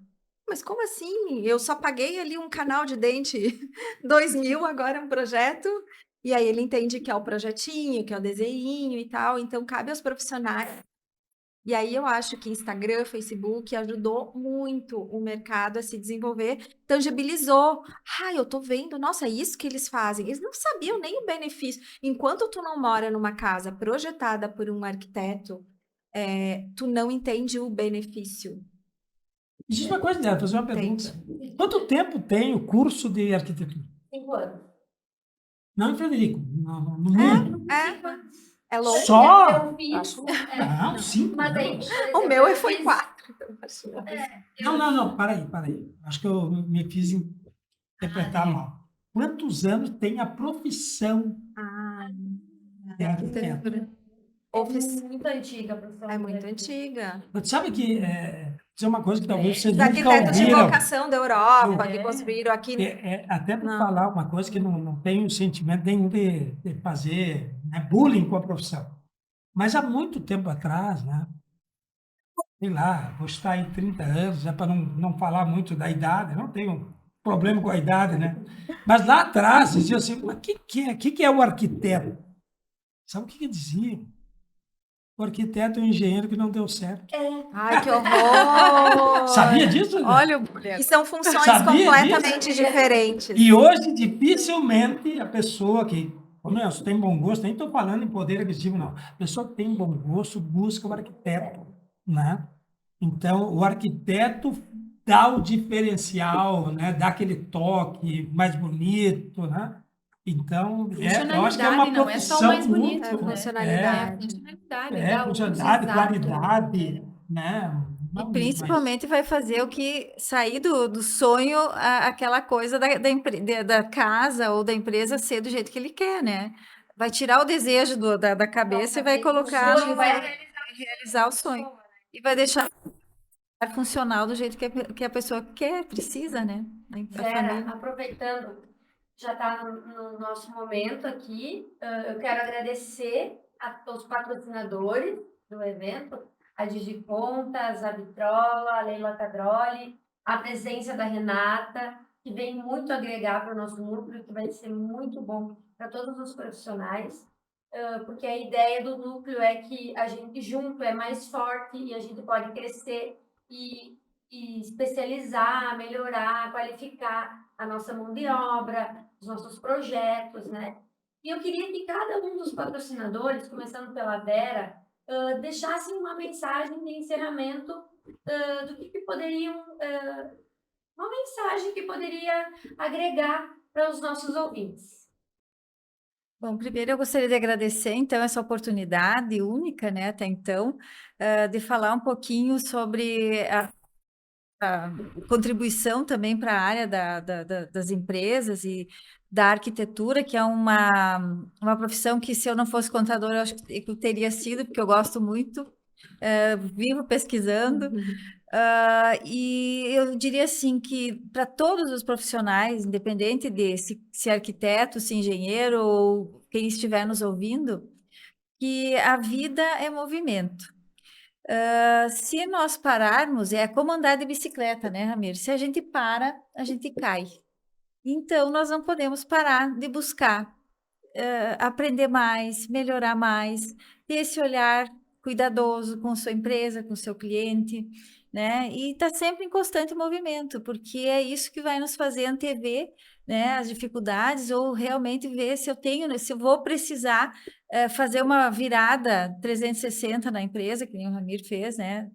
[SPEAKER 2] Mas como assim? Eu só paguei ali um canal de dente 2 mil, agora é um projeto. E aí ele entende que é o projetinho, que é o desenho e tal. Então, cabe aos profissionais. E aí eu acho que Instagram, Facebook ajudou muito o mercado a se desenvolver, tangibilizou. Ah, eu tô vendo, nossa, é isso que eles fazem. Eles não sabiam nem o benefício. Enquanto tu não mora numa casa projetada por um arquiteto, tu não entende o benefício.
[SPEAKER 4] Existe uma coisa, Débora, fazer uma
[SPEAKER 2] Entende?
[SPEAKER 4] pergunta. Quanto tempo tem o curso de arquitetura?
[SPEAKER 1] 5 anos.
[SPEAKER 4] Não em Frederico, no mundo.
[SPEAKER 2] É louco.
[SPEAKER 4] Só?
[SPEAKER 1] Eu fiz.
[SPEAKER 2] Acho louco.
[SPEAKER 4] Não, 5
[SPEAKER 1] Mas aí,
[SPEAKER 4] anos.
[SPEAKER 1] por exemplo,
[SPEAKER 2] O meu
[SPEAKER 1] eu
[SPEAKER 2] foi
[SPEAKER 1] fiz-
[SPEAKER 2] 4.
[SPEAKER 4] Não, para aí. Acho que eu me fiz interpretar mal. Quantos anos tem a profissão de arquiteto?
[SPEAKER 2] Office
[SPEAKER 1] muito antiga, professora.
[SPEAKER 2] é muito antiga.
[SPEAKER 4] Você sabe que, isso é uma coisa que talvez vocês
[SPEAKER 2] Os
[SPEAKER 4] nunca
[SPEAKER 2] arquitetos de
[SPEAKER 4] ouviram.
[SPEAKER 2] vocação da Europa, que construíram aqui.
[SPEAKER 4] Até para
[SPEAKER 2] Não.
[SPEAKER 4] falar uma coisa que não tenho sentimento nenhum de fazer, né, bullying com a profissão. Mas há muito tempo atrás, né? Sei lá, vou estar em 30 anos, para não falar muito da idade, não tenho problema com a idade, né? Mas lá atrás dizia assim, mas o que é o arquiteto? Sabe o que dizia? O arquiteto é um engenheiro que não deu certo.
[SPEAKER 2] Ai, que horror!
[SPEAKER 4] Sabia disso? Né?
[SPEAKER 3] Olha o boneco.
[SPEAKER 2] E são funções
[SPEAKER 4] Sabia
[SPEAKER 2] completamente diferentes.
[SPEAKER 4] E hoje, dificilmente, a pessoa que... Ô, Nelson, tem bom gosto, nem estou falando em poder aquisitivo, não. A pessoa que tem bom gosto busca o arquiteto, né? Então, o arquiteto dá o diferencial, né? Dá aquele toque mais bonito, né? Então, eu acho que é uma
[SPEAKER 5] Funcionalidade, não é só o
[SPEAKER 4] profissão
[SPEAKER 5] mais bonito,
[SPEAKER 4] muito...
[SPEAKER 5] né?
[SPEAKER 2] Funcionalidade.
[SPEAKER 4] funcionalidade,
[SPEAKER 5] exato.
[SPEAKER 4] qualidade, né?
[SPEAKER 3] E principalmente vai fazer o que sair do sonho, aquela coisa da casa ou da empresa ser do jeito que ele quer, né? Vai tirar o desejo da cabeça e vai colocar
[SPEAKER 1] O sonho vai
[SPEAKER 3] realizar o sonho. E vai deixar funcional do jeito que a pessoa quer, precisa, né? A
[SPEAKER 1] Vera,
[SPEAKER 3] família.
[SPEAKER 1] aproveitando, já está no nosso momento aqui, eu quero agradecer aos patrocinadores do evento, a Digicontas, a Vitrola, a Leila Cadroli, a presença da Renata, que vem muito agregar para o nosso núcleo, que vai ser muito bom para todos os profissionais, porque a ideia do núcleo é que a gente junto é mais forte e a gente pode crescer e especializar, melhorar, qualificar a nossa mão de obra, os nossos projetos, né? E eu queria que cada um dos patrocinadores, começando pela Vera, deixassem uma mensagem de encerramento do que poderiam, uma mensagem que poderia agregar para os nossos ouvintes.
[SPEAKER 3] Bom, primeiro eu gostaria de agradecer, então, essa oportunidade única, né, até então, de falar um pouquinho sobre a contribuição também para a área das empresas e da arquitetura, que é uma profissão que, se eu não fosse contadora, eu acho que eu teria sido, porque eu gosto muito, vivo pesquisando. E eu diria assim que para todos os profissionais, independente de se arquiteto, se engenheiro ou quem estiver nos ouvindo, que a vida é movimento. Se nós pararmos, é como andar de bicicleta, né, Ramiro? Se a gente para, a gente cai. Então, nós não podemos parar de buscar aprender mais, melhorar mais, ter esse olhar cuidadoso com sua empresa, com seu cliente, né? E tá sempre em constante movimento, porque é isso que vai nos fazer antever, né, as dificuldades ou realmente ver se eu vou precisar fazer uma virada 360 na empresa, que nem o Ramiro fez, né?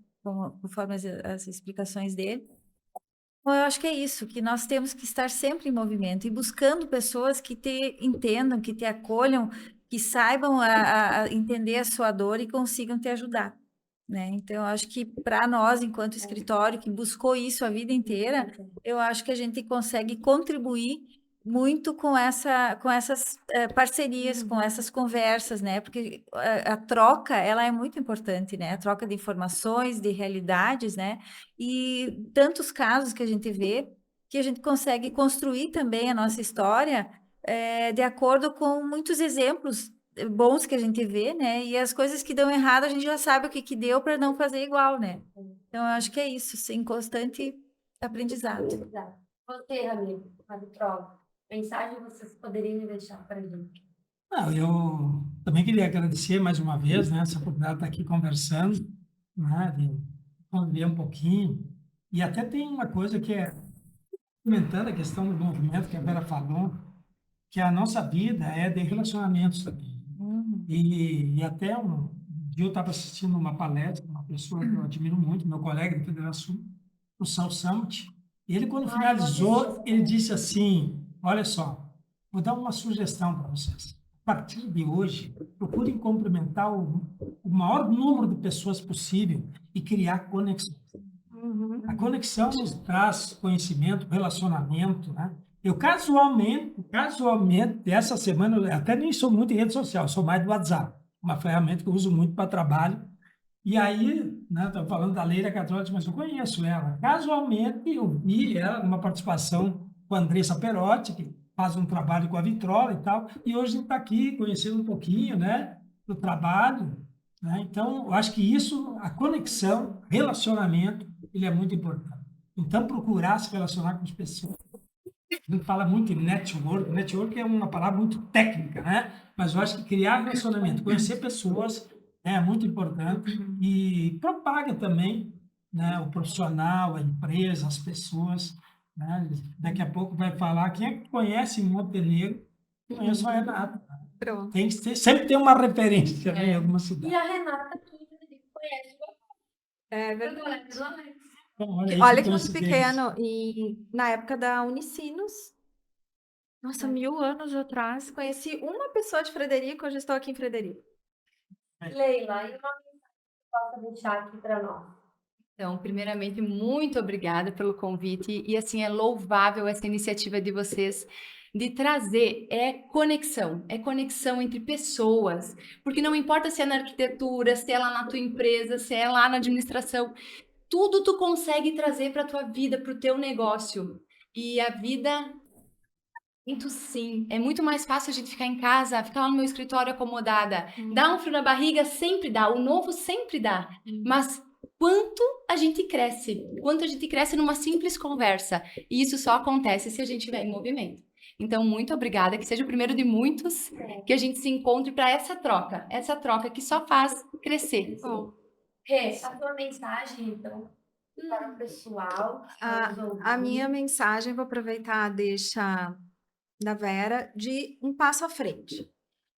[SPEAKER 3] Conforme as explicações dele. Bom, eu acho que é isso, que nós temos que estar sempre em movimento e buscando pessoas que te entendam, que te acolham, que saibam a entender a sua dor e consigam te ajudar, né? Então, eu acho que para nós, enquanto escritório, que buscou isso a vida inteira, eu acho que a gente consegue contribuir muito com essas parcerias, com essas conversas, né? Porque a troca, ela é muito importante, né? A troca de informações, de realidades, né? E tantos casos que a gente vê que a gente consegue construir também a nossa história de acordo com muitos exemplos bons que a gente vê, né? E as coisas que dão errado, a gente já sabe o que que deu para não fazer igual, né? Então, eu acho que é isso, sim, constante aprendizado.
[SPEAKER 1] Exato. Você, Ramiro, a vitrola, mensagem vocês poderiam deixar para a gente?
[SPEAKER 4] Não, eu também queria agradecer mais uma vez, né, essa oportunidade de estar aqui conversando, né, de conviver um pouquinho. E até tem uma coisa que é, comentando a questão do movimento que a Vera falou, que a nossa vida é de relacionamentos também. E até um dia eu estava assistindo uma palestra, uma pessoa que eu admiro muito, meu colega de Federação, o Sal Summit, e ele, quando finalizou, ele disse assim, olha só, vou dar uma sugestão para vocês. A partir de hoje, procurem cumprimentar o maior número de pessoas possível e criar conexão. A conexão nos traz conhecimento, relacionamento, né? Eu casualmente, essa semana, eu até nem sou muito em rede social, sou mais do WhatsApp, uma ferramenta que eu uso muito para trabalho. E aí, né, estou falando da Leila Catrotti, mas eu conheço ela. Casualmente, eu vi ela numa participação com a Andressa Perotti, que faz um trabalho com a Vitrola e tal, e hoje a gente está aqui conhecendo um pouquinho, né, do trabalho, né? Então, eu acho que isso, a conexão, relacionamento, ele é muito importante. Então, procurar se relacionar com as pessoas. A gente fala muito em network. Network é uma palavra muito técnica, né? Mas eu acho que criar relacionamento, conhecer pessoas é muito importante e propaga também, né, o profissional, a empresa, as pessoas, né? Daqui a pouco vai falar quem é que conhece Montenegro, conhece a Renata.
[SPEAKER 2] Pronto.
[SPEAKER 4] Tem que ter, sempre tem uma referência, né, em alguma cidade.
[SPEAKER 1] E a Renata, que conhece
[SPEAKER 2] É
[SPEAKER 1] o
[SPEAKER 2] verdade.
[SPEAKER 1] Alex Alex.
[SPEAKER 4] Então, olha,
[SPEAKER 2] Olha
[SPEAKER 4] que
[SPEAKER 2] que muito
[SPEAKER 4] coincidência.
[SPEAKER 2] pequeno. E na época da Unicinos, nossa, 1000 anos atrás, conheci uma pessoa de Frederico, hoje estou aqui em Frederico.
[SPEAKER 1] Leila, e uma mensagem que possa deixar aqui para nós?
[SPEAKER 5] Então, primeiramente, muito obrigada pelo convite. E assim, é louvável essa iniciativa de vocês de trazer é conexão entre pessoas. Porque não importa se é na arquitetura, se é lá na tua empresa, se é lá na administração, tudo tu consegue trazer para a tua vida, para o teu negócio. E a vida, muito sim. É muito mais fácil a gente ficar em casa, ficar lá no meu escritório acomodada. Dá um frio na barriga? Sempre dá. O novo sempre dá. Mas quanto a gente cresce numa simples conversa. E isso só acontece se a gente estiver em movimento. Então, muito obrigada, que seja o primeiro de muitos, que a gente se encontre para essa troca que só faz crescer.
[SPEAKER 2] Bom,
[SPEAKER 1] Rê, a tua mensagem, então, para o pessoal que está nos ouvindo.
[SPEAKER 2] a minha mensagem, vou aproveitar a deixa da Vera, de um passo à frente.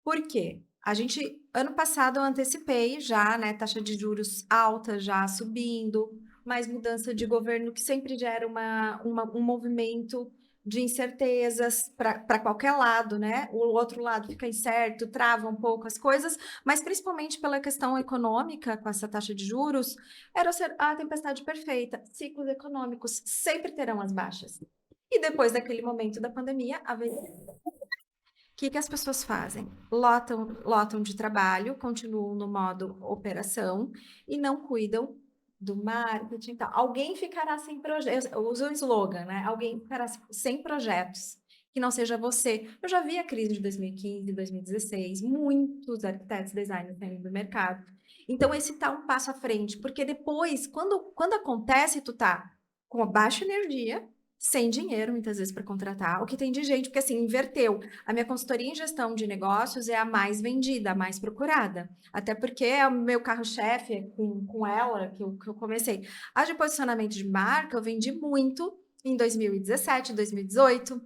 [SPEAKER 2] Por quê? A gente, ano passado, eu antecipei já, né, taxa de juros alta já subindo, mais mudança de governo que sempre gera um movimento de incertezas para qualquer lado, né? O outro lado fica incerto, trava um pouco as coisas, mas principalmente pela questão econômica, com essa taxa de juros, era a tempestade perfeita. Ciclos econômicos sempre terão as baixas. E depois daquele momento da pandemia, o que as pessoas fazem? Lotam de trabalho, continuam no modo operação e não cuidam do marketing e tal. Alguém ficará sem projetos. Eu uso o slogan, né? Alguém ficará sem projetos, que não seja você. Eu já vi a crise de 2015, 2016, muitos arquitetos, designers saindo do mercado. Então, esse tá um passo à frente, porque depois, quando acontece, tu tá com a baixa energia, sem dinheiro, muitas vezes, para contratar, o que tem de gente, porque assim, inverteu. A minha consultoria em gestão de negócios é a mais vendida, a mais procurada. Até porque é o meu carro-chefe com ela que eu comecei. A de posicionamento de marca, eu vendi muito em 2017, 2018,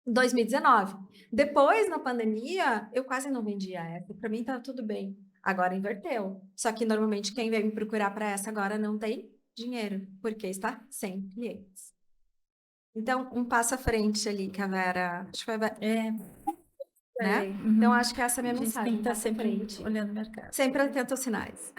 [SPEAKER 2] 2019. Depois, na pandemia, eu quase não vendia essa. Para mim, tá tudo bem. Agora inverteu. Só que normalmente quem vem me procurar para essa agora não tem dinheiro, porque está sem clientes. Então, um passo à frente ali, que a Vera... Acho que foi a Vera, né? Então, acho que essa é a minha
[SPEAKER 3] A gente
[SPEAKER 2] mensagem.
[SPEAKER 3] tem que estar
[SPEAKER 2] um passo à
[SPEAKER 3] sempre
[SPEAKER 2] frente.
[SPEAKER 3] olhando o mercado.
[SPEAKER 2] Sempre atento aos sinais.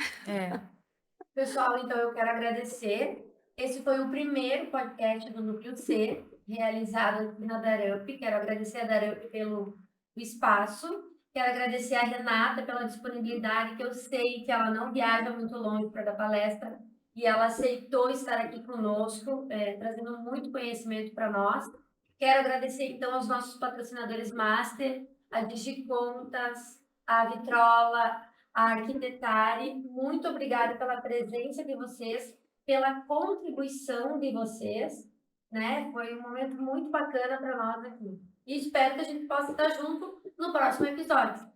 [SPEAKER 1] Pessoal, então eu quero agradecer. Esse foi o primeiro podcast do Núcleo C. realizado aqui na Darup. Quero agradecer a Darup pelo espaço. Quero agradecer a Renata pela disponibilidade, que eu sei que ela não viaja muito longe para dar palestra, e ela aceitou estar aqui conosco, trazendo muito conhecimento para nós. Quero agradecer, então, aos nossos patrocinadores Master, a Digicontas, a Vitrola, a Arquitetare. Muito obrigada pela presença de vocês, pela contribuição de vocês, né? Foi um momento muito bacana para nós aqui. E espero que a gente possa estar junto no próximo episódio.